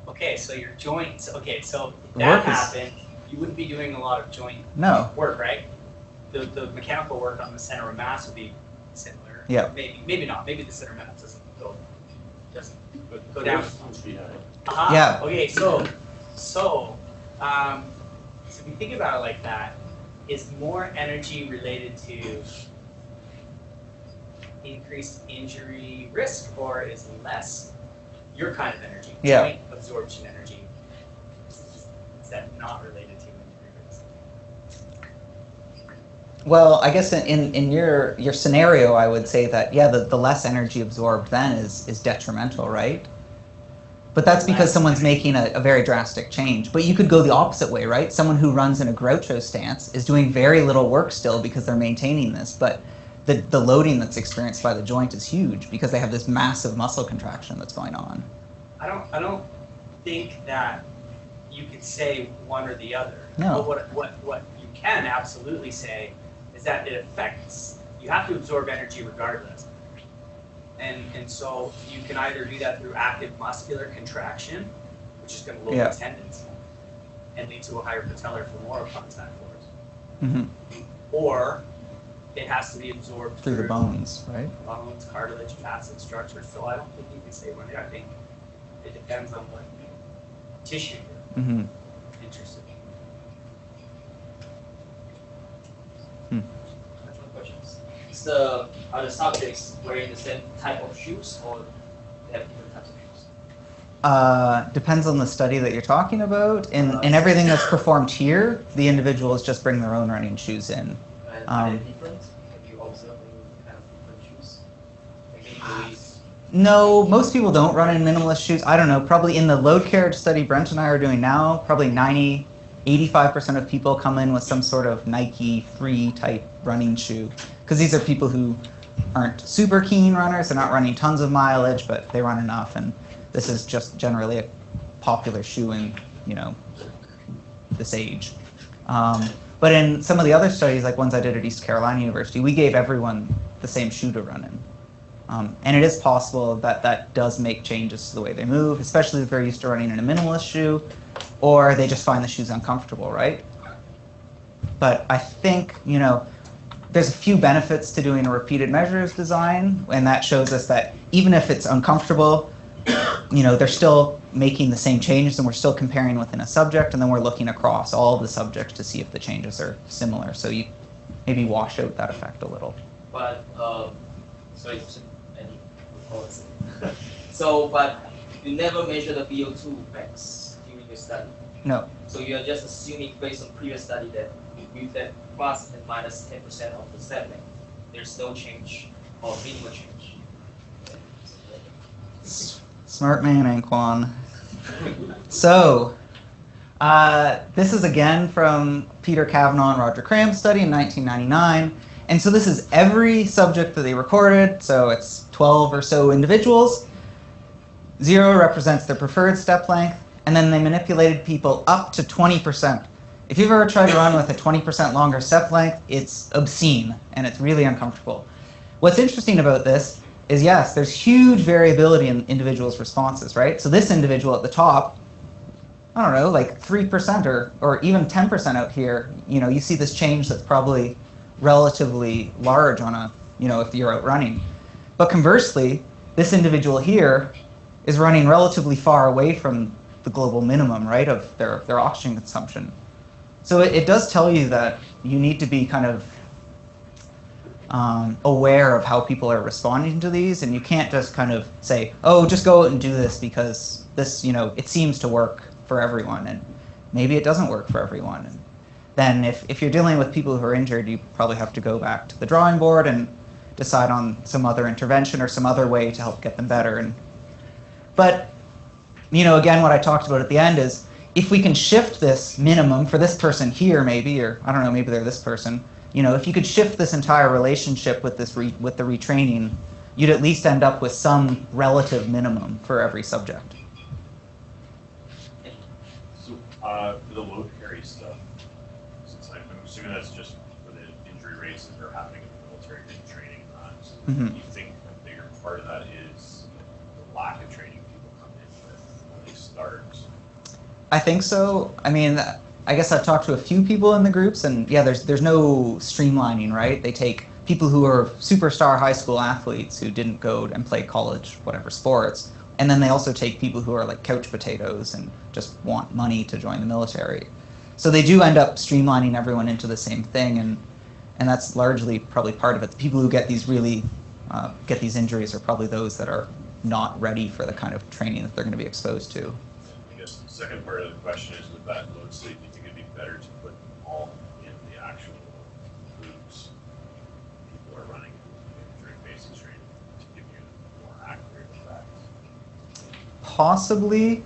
Okay, so your joints, okay, so if The that work is- happened, you wouldn't be doing a lot of joint No. work, right? The mechanical work on the center of mass would be similar. Yeah. Maybe not. Maybe the center of mass doesn't go But down. force would be high. Aha. Yeah. Okay, so if you think about it like that, is more energy related to increased injury risk, or is less your kind of energy, Yeah. joint absorption energy? Is that not related to injury risk? Well, I guess in your scenario, I would say that, yeah, the less energy absorbed then is detrimental, right? But that's because someone's making a very drastic change. But you could go the opposite way, right? Someone who runs in a Groucho stance is doing very little work still because they're maintaining this, but the loading that's experienced by the joint is huge because they have this massive muscle contraction that's going on. I don't think that you could say one or the other. No. But what you can absolutely say is that it affects, you have to absorb energy regardless. And so you can either do that through active muscular contraction, which is going to load Yeah. the tendons and lead to a higher patellar femoral contact force. Mm-hmm. Or it has to be absorbed Through the bones, right? bones, cartilage, facet structure. So I don't think you can say one. I think it depends on what tissue you're Mm-hmm. interested Hmm. in. That's one question. Are the subjects wearing the same type of shoes, or they have different types of shoes? Depends on the study that you're talking about. In everything that's performed here, the individuals just bring their own running shoes in. And are they different? Have you observed any kind of different shoes? Like maybe No, most people don't run in minimalist shoes. I don't know, probably in the load carriage study Brent and I are doing now, probably 85% of people come in with some sort of Nike Free type running shoe. Because these are people who aren't super keen runners, they're not running tons of mileage, but they run enough, and this is just generally a popular shoe in, this age. But in some of the other studies, like ones I did at East Carolina University, we gave everyone the same shoe to run in. And it is possible that that does make changes to the way they move, especially if they're used to running in a minimalist shoe, or they just find the shoes uncomfortable, right? But I think, there's a few benefits to doing a repeated measures design, and that shows us that even if it's uncomfortable, they're still making the same changes, and we're still comparing within a subject, and then we're looking across all of the subjects to see if the changes are similar. So you maybe wash out that effect a little. But but you never measure the VO2 max during your study. No. So you are just assuming based on previous study that with that plus and minus 10% of the step length, there's no change or minimal change. Smart man, Anquan. So, this is again from Peter Cavanaugh and Roger Cram's study in 1999. And so this is every subject that they recorded, so it's 12 or so individuals. 0 represents their preferred step length, and then they manipulated people up to 20%. If you've ever tried to run with a 20% longer step length, it's obscene, and it's really uncomfortable. What's interesting about this is, yes, there's huge variability in individuals' responses, right? So this individual at the top, I don't know, like 3% or even 10% out here, you see this change that's probably relatively large on a, if you're out running. But conversely, this individual here is running relatively far away from the global minimum, right, of their oxygen consumption. So it does tell you that you need to be kind of aware of how people are responding to these, and you can't just kind of say, oh, just go out and do this because this, it seems to work for everyone, and maybe it doesn't work for everyone. And then if you're dealing with people who are injured, you probably have to go back to the drawing board and decide on some other intervention or some other way to help get them better. But again, what I talked about at the end is if we can shift this minimum for this person here, maybe, or I don't know, maybe they're this person. If you could shift this entire relationship with this with the retraining, you'd at least end up with some relative minimum for every subject. So for the load carry stuff, since I'm assuming that's just for the injury rates that are happening in the military training times, do you think a bigger part of that is the lack of training people come in with when they start? I think so. I mean, I guess I've talked to a few people in the groups, and yeah, there's no streamlining, right? They take people who are superstar high school athletes who didn't go and play college, whatever sports, and then they also take people who are like couch potatoes and just want money to join the military. So they do end up streamlining everyone into the same thing, and that's largely probably part of it. The people who get these really get these injuries are probably those that are not ready for the kind of training that they're going to be exposed to. I guess the second part of the question is, with that load state, do you think it'd be better to put them all in the actual groups people are running during basic training to give you more accurate facts? Possibly.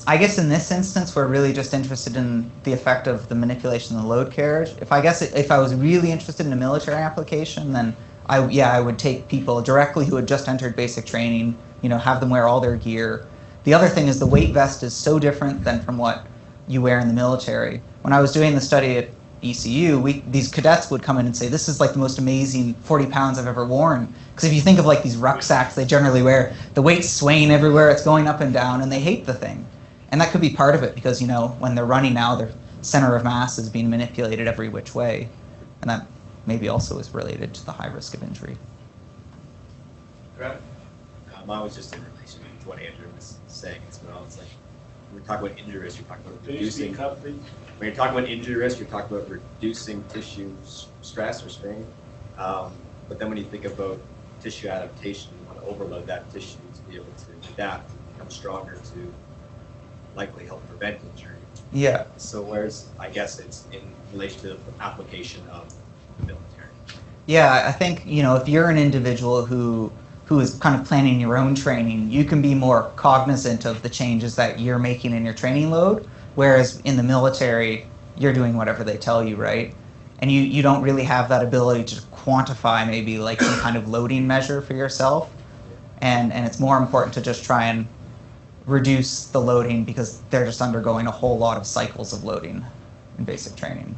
I guess in this instance, we're really just interested in the effect of the manipulation of the load carriage. If I was really interested in a military application, then I would take people directly who had just entered basic training, have them wear all their gear. The other thing is the weight vest is so different than from what you wear in the military. When I was doing the study at ECU, these cadets would come in and say, this is like the most amazing 40 pounds I've ever worn. Because if you think of like these rucksacks they generally wear, the weight's swaying everywhere, it's going up and down, and they hate the thing. And that could be part of it because, when they're running now, their center of mass is being manipulated every which way. And that maybe also is related to the high risk of injury. Mine was just in relation to what Andrew was saying as well. It's like, when we talk about injury risk, you're talking about reducing. When you're talking about injury risk, you're talking about reducing tissue stress or strain. But then when you think about tissue adaptation, you want to overload that tissue to be able to adapt and become stronger to likely help prevent injury. Yeah. So whereas I guess it's in relation to the application of the military. Yeah, I think, if you're an individual who is kind of planning your own training, you can be more cognizant of the changes that you're making in your training load, whereas in the military, you're doing whatever they tell you, right? And you don't really have that ability to quantify maybe like some kind of loading measure for yourself. And it's more important to just try and reduce the loading because they're just undergoing a whole lot of cycles of loading in basic training.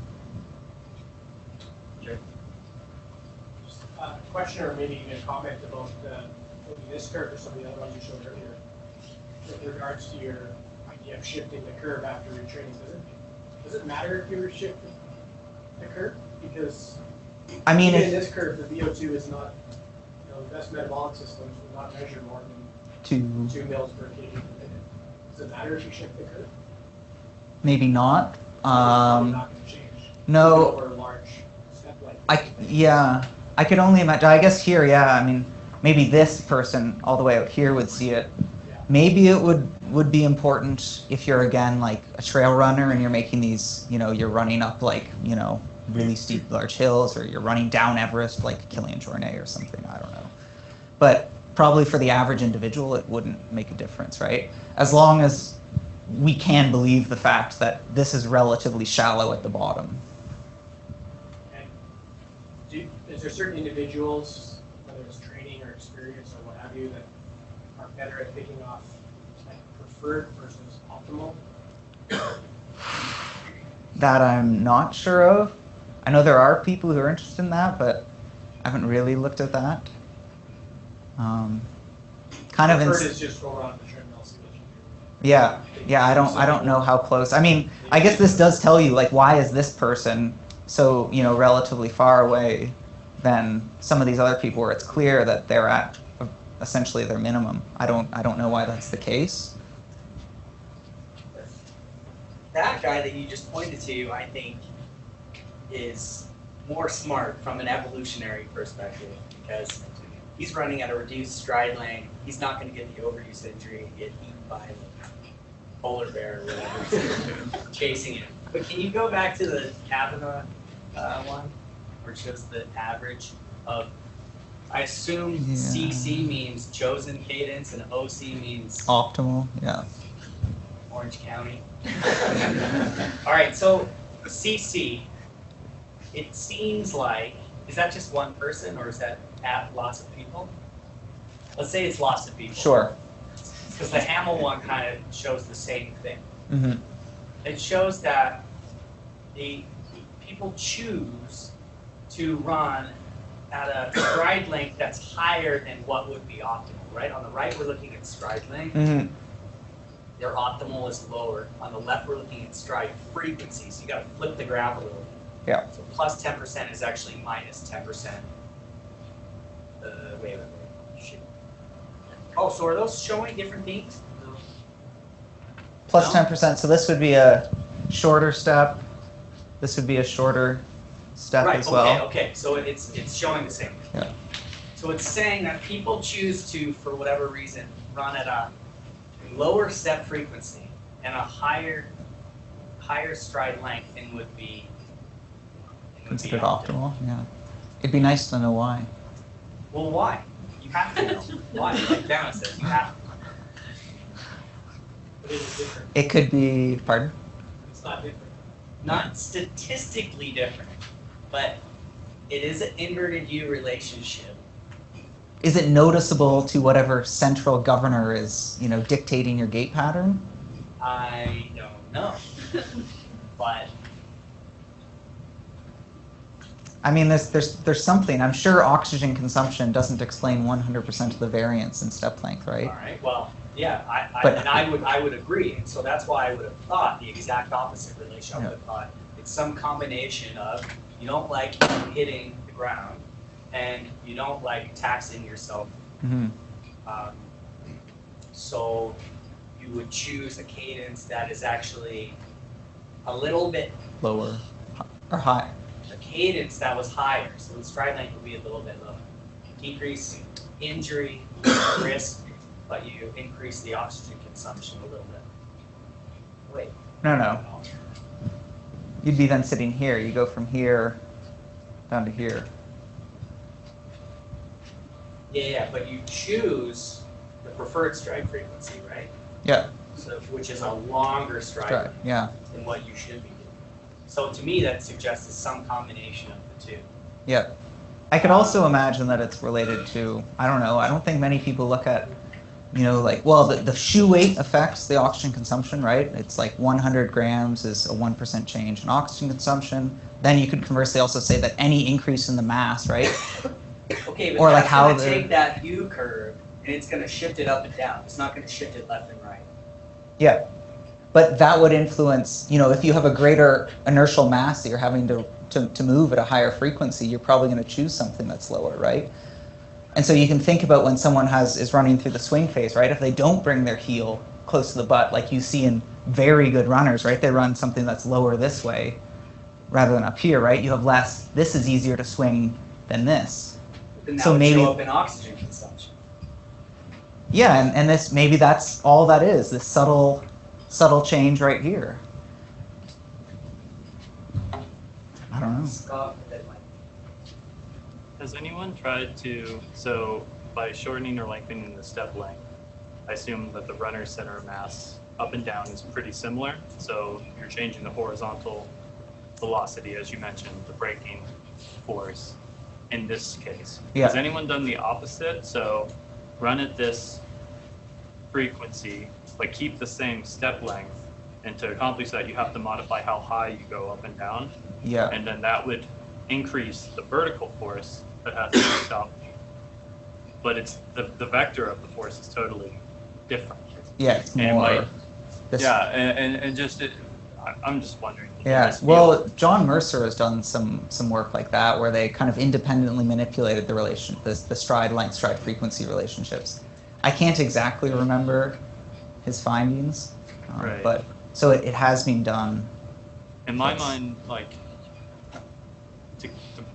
Question or maybe even a comment about maybe this curve or some of the other ones you showed earlier with regards to your idea of shifting the curve after your training. Does it matter if you shift the curve? Because in this curve, the VO2 is not, the best metabolic systems will not measure more than 2 mils per kg per minute. Does it matter if you shift the curve? Maybe not. Not going to change. No. Or large step length. I could only imagine. I guess here, maybe this person all the way out here would see it. Yeah. Maybe it would be important if you're again like a trail runner and you're making these, you're running up like, really steep large hills, or you're running down Everest like Kilian Jornet or something. I don't know. But probably for the average individual, it wouldn't make a difference, right? As long as we can believe the fact that this is relatively shallow at the bottom. Is there certain individuals, whether it's training or experience or what have you, that are better at picking off like preferred versus optimal? That I'm not sure of. I know there are people who are interested in that, but I haven't really looked at that. Preferred is just roll around the treadmill, see what you do. Yeah. I don't know how close. I mean, I guess this does tell you like why is this person so relatively far away than some of these other people where it's clear that they're at essentially their minimum. I don't know why that's the case. That guy that you just pointed to, I think, is more smart from an evolutionary perspective because he's running at a reduced stride length. He's not going to get the overuse injury and get eaten by the polar bear or whatever chasing him. But can you go back to the Kavanaugh one, where it shows the average? of, I assume Yeah. CC means chosen cadence and OC means Optimal, yeah. Orange County. All right, so CC, it seems like, is that just one person or is that at lots of people? Let's say it's lots of people. Sure. Because the Hamel one kind of shows the same thing. Mm-hmm. It shows that the people choose to run at a stride length that's higher than what would be optimal, right? On the right, we're looking at stride length. Mm-hmm. Their optimal is lower. On the left, we're looking at stride frequency. So you got to flip the graph a little bit. Yeah. So plus 10% is actually minus 10%. Wait. Shit. Oh, so are those showing different things? Plus No? 10%. So this would be a shorter step. This would be a shorter step Right, as well. okay. So it's showing the same. Yeah. So it's saying that people choose to, for whatever reason, run at a lower step frequency and a higher stride length than would be Considered optimal. Yeah. It'd be nice to know why. Well, why? You have to know. Why? Like Dana says, you have to. But is it different? It could be, pardon? It's not different. Not statistically different, but it is an inverted U relationship. Is it noticeable to whatever central governor is, dictating your gait pattern? I don't know. But I mean, there's something. I'm sure oxygen consumption doesn't explain 100% of the variance in step length, right? all right, well, yeah, But- I would agree, and so that's why I would have thought the exact opposite relation. I would have thought it's some combination of you don't like hitting the ground, and you don't like taxing yourself. Mm-hmm. So you would choose a cadence that is actually a little bit, Lower or high. a cadence that was higher, so the stride length would be a little bit lower. Decrease injury risk, but you increase the oxygen consumption a little bit. Wait. No. You'd be then sitting here. You go from here down to here. Yeah, but you choose the preferred stride frequency, right? Yeah. So, which is a longer stride Right. length Yeah. than what you should be doing. So to me, that suggests some combination of the two. Yeah. I could also imagine that it's related to, I don't know, I don't think many people look at, the shoe weight affects the oxygen consumption, right? It's like 100 grams is a 1% change in oxygen consumption. Then you could conversely also say that any increase in the mass, right? Okay, but Or like that's how going to they're- take that U curve and it's going to shift it up and down. It's not going to shift it left and right. Yeah. But that would influence, if you have a greater inertial mass that you're having to move at a higher frequency, you're probably going to choose something that's lower, right? And so you can think about when someone is running through the swing phase, right? If they don't bring their heel close to the butt, like you see in very good runners, right? They run something that's lower this way rather than up here, right? You have less, this is easier to swing than this. Then that So would maybe- show up in oxygen consumption. Yeah, and this, maybe that's all that is, this subtle change right here. I don't know. Scott, that might- Has anyone tried to, so by shortening or lengthening the step length, I assume that the runner's center of mass up and down is pretty similar. So you're changing the horizontal velocity, as you mentioned, the braking force in this case. Yeah. Has anyone done the opposite? So run at this frequency, but keep the same step length. And to accomplish that, you have to modify how high you go up and down. Yeah. And then that would increase the vertical force that has to be stopped. But it's the vector of the force is totally different. Yeah, it's And more. like, this- yeah, and just I'm just wondering. Yeah, This well, feels- John Mercer has done some work like that where they kind of independently manipulated the stride length, stride frequency relationships. I can't exactly remember his findings, Right. but so it has been done. in my That's- mind, like to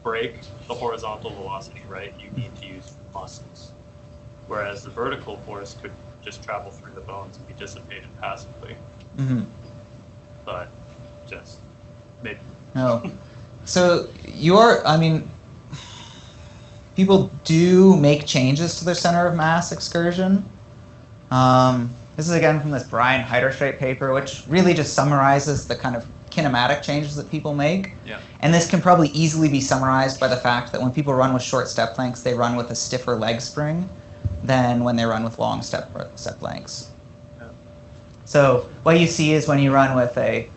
break the horizontal velocity, right? You need to use muscles, whereas the vertical force could just travel through the bones and be dissipated passively. Mm-hmm. But just maybe. No. So you are, I mean, people do make changes to their center of mass excursion. This is again from this Brian Heiderstreit paper, which really just summarizes the kind of kinematic changes that people make. Yeah. And this can probably easily be summarized by the fact that when people run with short step lengths, they run with a stiffer leg spring than when they run with long step lengths. Yeah. So what you see is when you run with a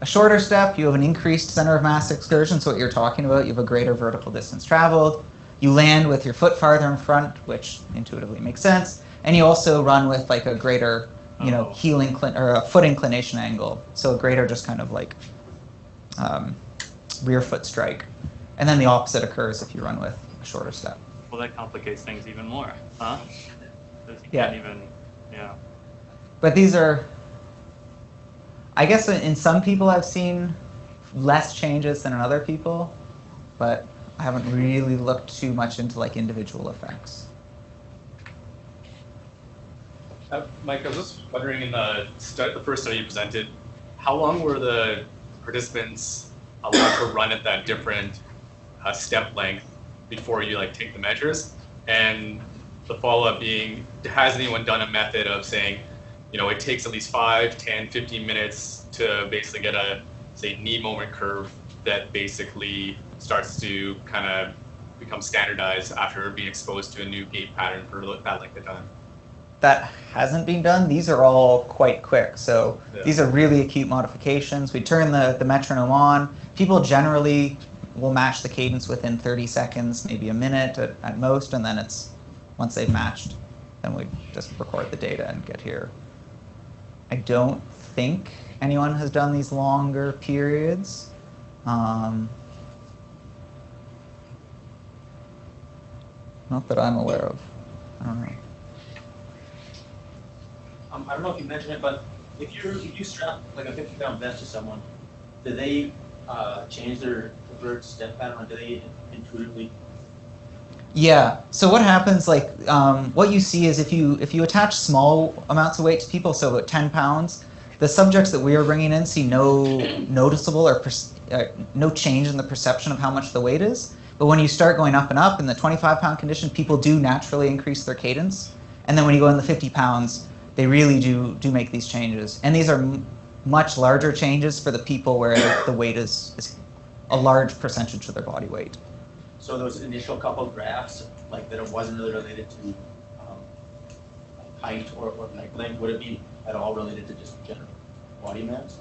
shorter step, you have an increased center of mass excursion. So what you're talking about, you have a greater vertical distance traveled. You land with your foot farther in front, which intuitively makes sense. And you also run with like a greater, or a foot inclination angle. So a greater just kind of like rear foot strike. And then the opposite occurs if you run with a shorter step. Well, that complicates things even more, huh? 'Cause you Yeah. can't even, yeah. But these are, I guess in some people I've seen less changes than in other people, but I haven't really looked too much into like individual effects. Mike, I was just wondering, in the first study you presented, how long were the participants allowed to run at that different step length before you like take the measures? And the follow-up being, has anyone done a method of saying, it takes at least 5, 10, 15 minutes to basically get a, say, knee moment curve that basically starts to kind of become standardized after being exposed to a new gait pattern for that length of time? That hasn't been done. These are all quite quick. So Yeah. these are really acute modifications. We turn the metronome on. People generally will match the cadence within 30 seconds, maybe a minute at most, and then once they've matched, then we just record the data and get here. I don't think anyone has done these longer periods. Not that I'm aware of. I don't know. I don't know if you mentioned it, but if you strap like a 50-pound vest to someone, do they change their preferred step pattern, or do they intuitively? Yeah. So what happens, like, what you see is if you attach small amounts of weight to people, so about 10 pounds, the subjects that we are bringing in see no noticeable or no change in the perception of how much the weight is. But when you start going up and up in the 25-pound condition, people do naturally increase their cadence. And then when you go in the 50 pounds, they really do make these changes. And these are much larger changes for the people where the weight is a large percentage of their body weight. So those initial couple graphs, like that it wasn't really related to height or like length, would it be at all related to just general body mass?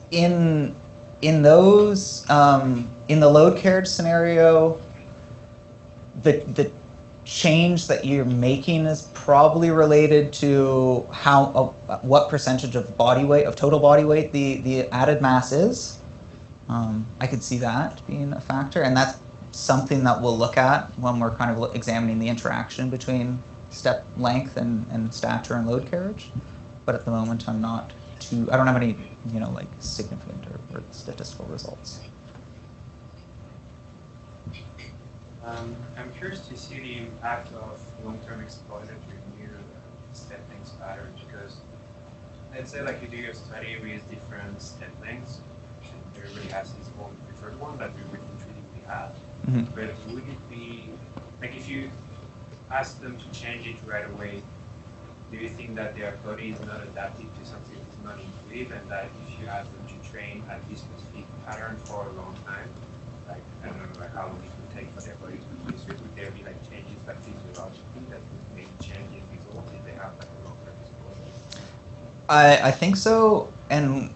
In those, in the load carriage scenario, the change that you're making is probably related to what percentage of body weight, of total body weight, the added mass is. I could see that being a factor, and that's something that we'll look at when we're kind of examining the interaction between step length and stature and load carriage. But at the moment, I don't have any, like significant or statistical results. I'm curious to see the impact of long-term exposure to new step lengths pattern, because let's say like you do your study with different step lengths, and everybody has his own preferred one that we would intuitively have. Mm-hmm. But would it be, like if you ask them to change it right away, do you think that their body is not adapted to something that's not intuitive, and that if you ask them to train at this specific pattern for a long time, like I don't know, like how long it would take for their body to be used to it, would there be like changes like physiologically that would maybe change in results if they have like a long-term exposure? I think so, and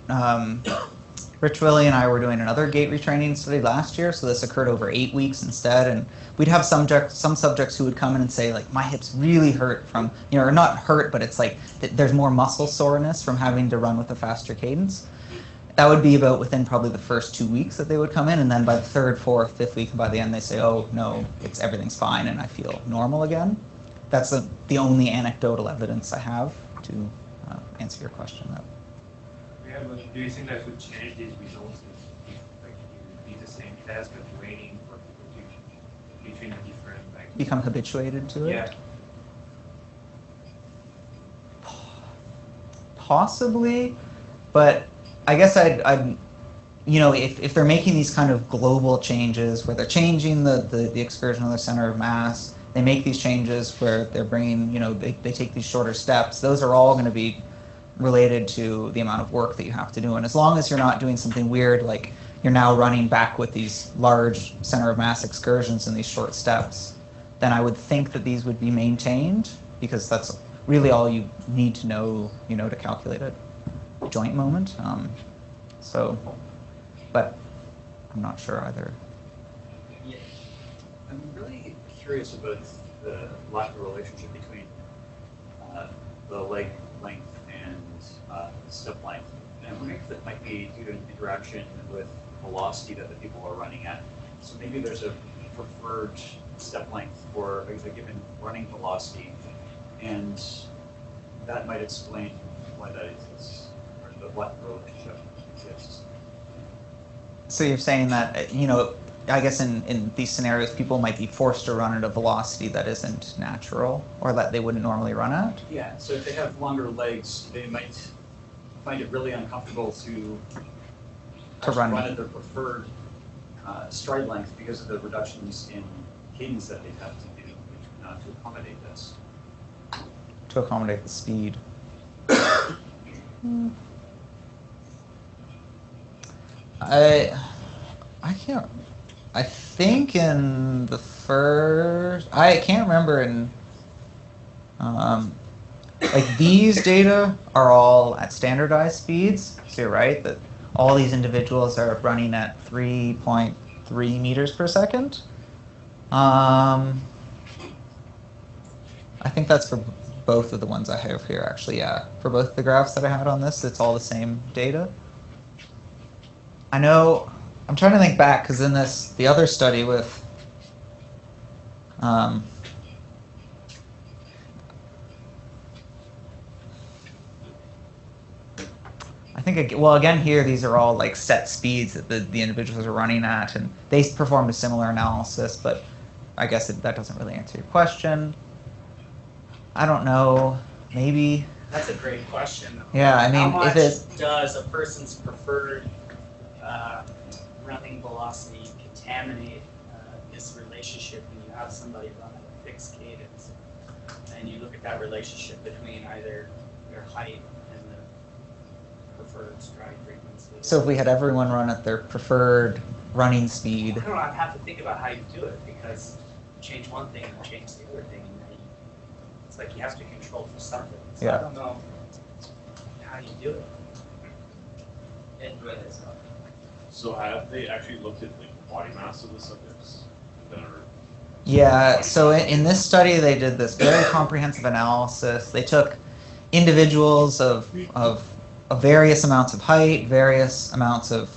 Rich Willie and I were doing another gait retraining study last year, so this occurred over 8 weeks instead, and we'd have some subjects who would come in and say, like, my hips really hurt from, or not hurt, but it's like there's more muscle soreness from having to run with a faster cadence. That would be about within probably the first 2 weeks that they would come in, and then by the third, fourth, fifth week, and by the end they say, oh no, everything's fine and I feel normal again. That's the only anecdotal evidence I have to answer your question. Yeah, but do you think that would change these results if like you do the same test but waiting for people to between the different like Become habituated to it? Yeah. Possibly, but I guess I'd you know, if they're making these kind of global changes where they're changing the excursion of the center of mass, they make these changes where they're bringing, you know, they take these shorter steps, those are all going to be related to the amount of work that you have to do. And as long as you're not doing something weird, like you're now running back with these large center of mass excursions in these short steps, then I would think that these would be maintained, because that's really all you need to know, you know, to calculate a joint moment. But I'm not sure either. Yeah. I'm really curious about the lack of relationship between the leg length and step length. And I'm wondering if that might be due to an interaction with velocity that the people are running at. So maybe there's a preferred step length for a given running velocity, and that might explain why that exists, or what relationship exists. So you're saying that, you know, I guess in these scenarios, people might be forced to run at a velocity that isn't natural, or that they wouldn't normally run at? Yeah, so if they have longer legs, they might find it really uncomfortable to run at their preferred stride length because of the reductions in cadence that they'd have to do to accommodate this. To accommodate the speed. I can't. I think in the first, I can't remember in. Like these data are all at standardized speeds. So you're right that all these individuals are running at 3.3 meters per second. I think that's for both of the ones I have here, actually, yeah. For both the graphs that I had on this, it's all the same data. I know, I'm trying to think back, because in this, the other study with, I think, well, again here, these are all like set speeds that the individuals are running at, and they performed a similar analysis, but I guess that doesn't really answer your question. I don't know, maybe. That's a great question, though. Yeah, I mean, how much if it's, does a person's preferred running velocity contaminate this relationship when you have somebody run at a fixed cadence, and you look at that relationship between either their height and the preferred stride frequency? so if we had everyone run at their preferred running speed. I don't know, I'd have to think about how you do it, because you change one thing and change the other thing, and then it's like you have to control for something. So Yeah. I don't know how you do it. So have they actually looked at like the body mass of the subjects that are? Yeah, so in this study they did this very comprehensive analysis. They took individuals of various amounts of height, various amounts of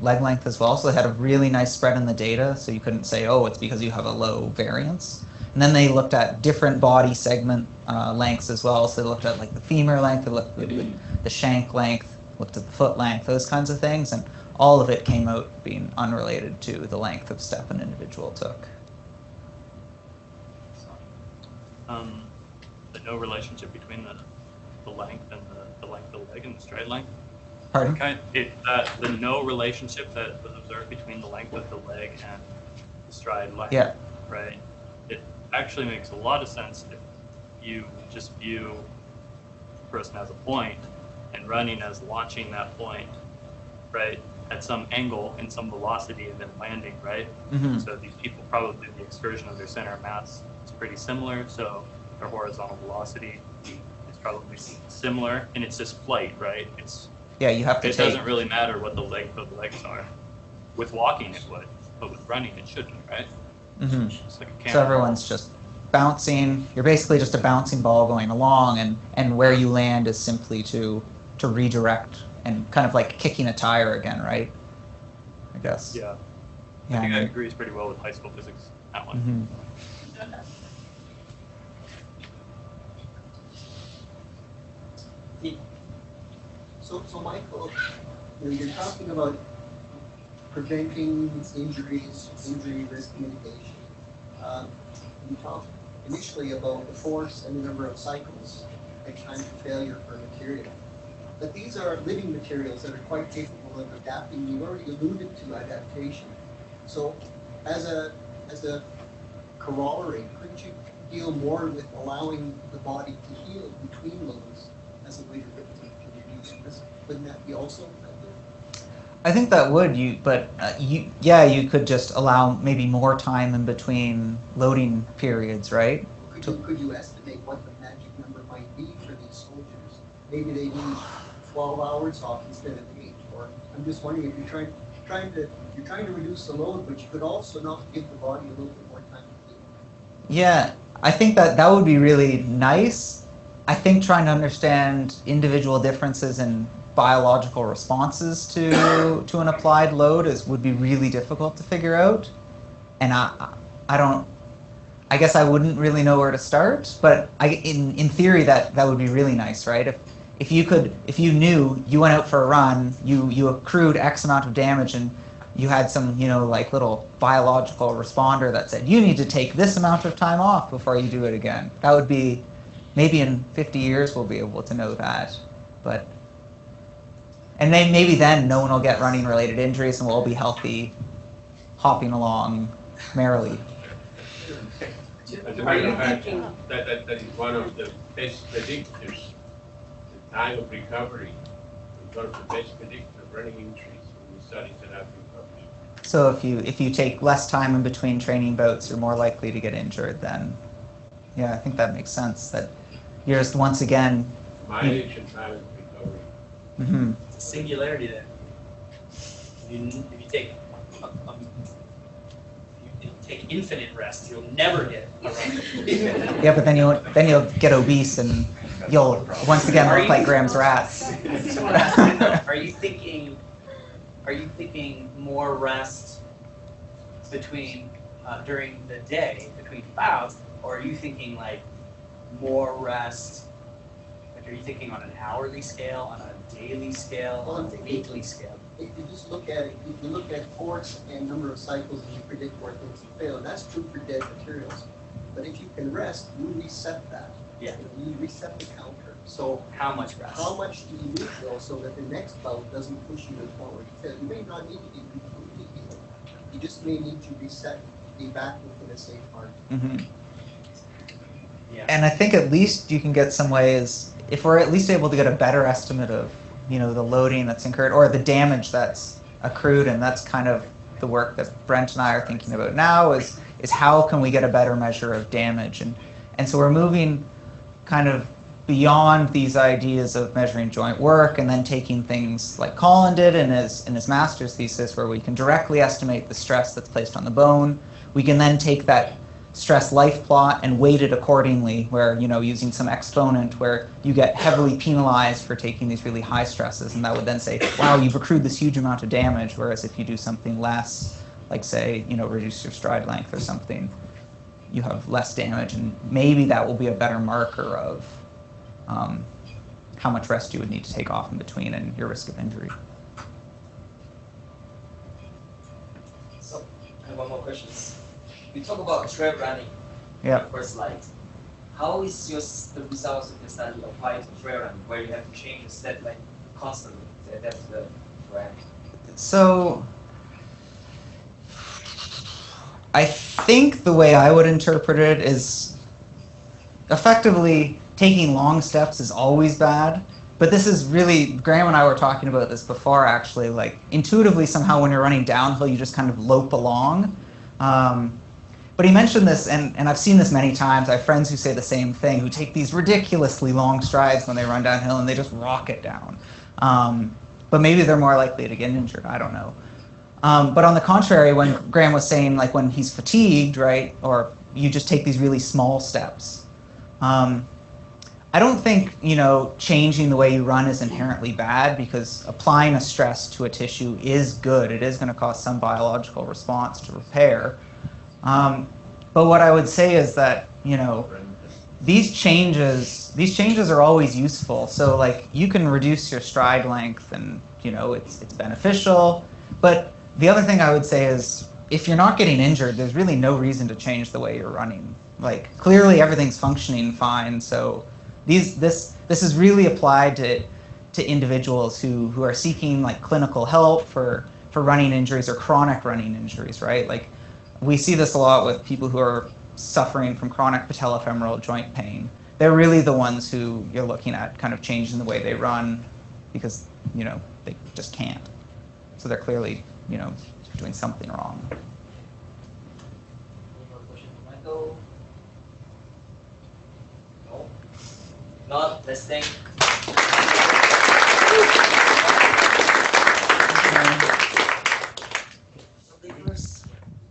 leg length as well, so they had a really nice spread in the data, so you couldn't say, oh, it's because you have a low variance. And then they looked at different body segment lengths as well, so they looked at like the femur length, they looked at the shank length, looked at the foot length, those kinds of things, and all of it came out being unrelated to the length of step an individual took. But no relationship between the length and the length of the leg and the stride length? Pardon? The no relationship that was observed between the length of the leg and the stride length, Yeah. right? It actually makes a lot of sense if you just view the person as a point and running as launching that point, right, at some angle and some velocity and then landing, right? Mm-hmm. So these people probably, the excursion of their center of mass is pretty similar, so their horizontal velocity is probably similar, and it's just flight, right? Yeah, you have to It doesn't really matter what the length of the legs are. With walking it would, but with running it shouldn't, right? Mm-hmm. It's like a So everyone's just bouncing. You're basically just a bouncing ball going along, and where you land is simply to redirect and kind of like kicking a tire again, right? I guess. Yeah. Yeah, I think I that mean- agrees pretty well with high school physics, that one. Mm-hmm. So Michael, you're talking about preventing injuries, injury risk mitigation. You talked initially about the force and the number of cycles at time to failure for a material. But these are living materials that are quite capable cycle of adapting. You've already alluded to adaptation. So as a corollary, couldn't you deal more with allowing the body to heal between loads as a way to reduce risk? Wouldn't that be also effective? I think that would, you could just allow maybe more time in between loading periods, right? Could you estimate what the magic number might be for these soldiers? Maybe they need 12 hours off instead of 8. Or I'm just wondering if you're trying to reduce the load, but you could also not give the body a little bit more time to heal. Yeah, I think that would be really nice. I think trying to understand individual differences in biological responses to an applied load would be really difficult to figure out. And I guess I wouldn't really know where to start, but in theory that would be really nice, right? If you knew you went out for a run, you accrued X amount of damage, and you had some, like little biological responder that said you need to take this amount of time off before you do it again. That would be, maybe in 50 years we'll be able to know that, and then maybe then no one will get running related injuries and we'll all be healthy, hopping along merrily. As a matter of fact, that is one of the best predictors. The time of recovery is one of the best predictors of running injuries when the studies that have been published. So if you take less time in between training bouts, you're more likely to get injured then. Yeah, I think that makes sense. That you're just once again. Mileage and time of recovery. Mm-hmm. It's a singularity then. If you take infinite rest, you'll never get a run. Yeah, but then you'll get obese and you'll once again look like Graham's rats. So what I'm asking though, are you thinking more rest between during the day between bouts, or are you thinking like more rest? Like, are you thinking on an hourly scale, on a daily scale, on a weekly scale? If you just look at it, if you look at force and number of cycles and you predict where things will fail, that's true for dead materials. But if you can rest, you reset that. Yeah. You reset the counter. So how much rest? How much do you need though, so that the next bout doesn't push you to forward fail? You may not need to be completely healed. You just may need to reset, be back within a safe margin. Mm-hmm. Yeah. And I think at least you can get some ways, if we're at least able to get a better estimate of the loading that's incurred or the damage that's accrued, and that's kind of the work that Brent and I are thinking about now is how can we get a better measure of damage, and so we're moving kind of beyond these ideas of measuring joint work and then taking things like Colin did in his master's thesis, where we can directly estimate the stress that's placed on the bone. We can then take that stress life plot and weight it accordingly, where using some exponent where you get heavily penalized for taking these really high stresses, and that would then say, wow, you've accrued this huge amount of damage, whereas if you do something less, like say reduce your stride length or something, you have less damage, and maybe that will be a better marker of how much rest you would need to take off in between and your risk of injury. So I have one more question. We talk about trail running in the first slide. How is the results of the study applied to trail running, where you have to change the step length constantly to adapt to the terrain? So I think the way I would interpret it is effectively taking long steps is always bad. But this is really, Graham and I were talking about this before actually, like intuitively somehow when you're running downhill you just kind of lope along. But he mentioned this, and I've seen this many times. I have friends who say the same thing, who take these ridiculously long strides when they run downhill and they just rocket down. But maybe they're more likely to get injured, I don't know. But on the contrary, when Graham was saying like when he's fatigued, right, or you just take these really small steps. I don't think, changing the way you run is inherently bad, because applying a stress to a tissue is good. It is going to cause some biological response to repair. But what I would say is that, these changes are always useful. So like you can reduce your stride length and, it's beneficial. But the other thing I would say is if you're not getting injured, there's really no reason to change the way you're running. Like clearly everything's functioning fine. So this is really applied to individuals who are seeking like clinical help for running injuries or chronic running injuries, right? Like we see this a lot with people who are suffering from chronic patellofemoral joint pain. They're really the ones who you're looking at kind of changing the way they run because, you know, they just can't. So they're clearly, you know, doing something wrong. Any more questions for Michael? No? Not, let's thank.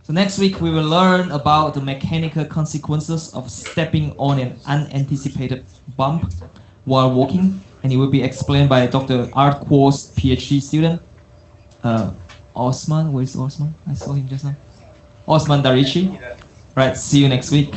So next week we will learn about the mechanical consequences of stepping on an unanticipated bump while walking, and it will be explained by Dr. Art Quo's PhD student, Osman. Where's Osman? I saw him just now. Osman Darichi. Right, see you next week.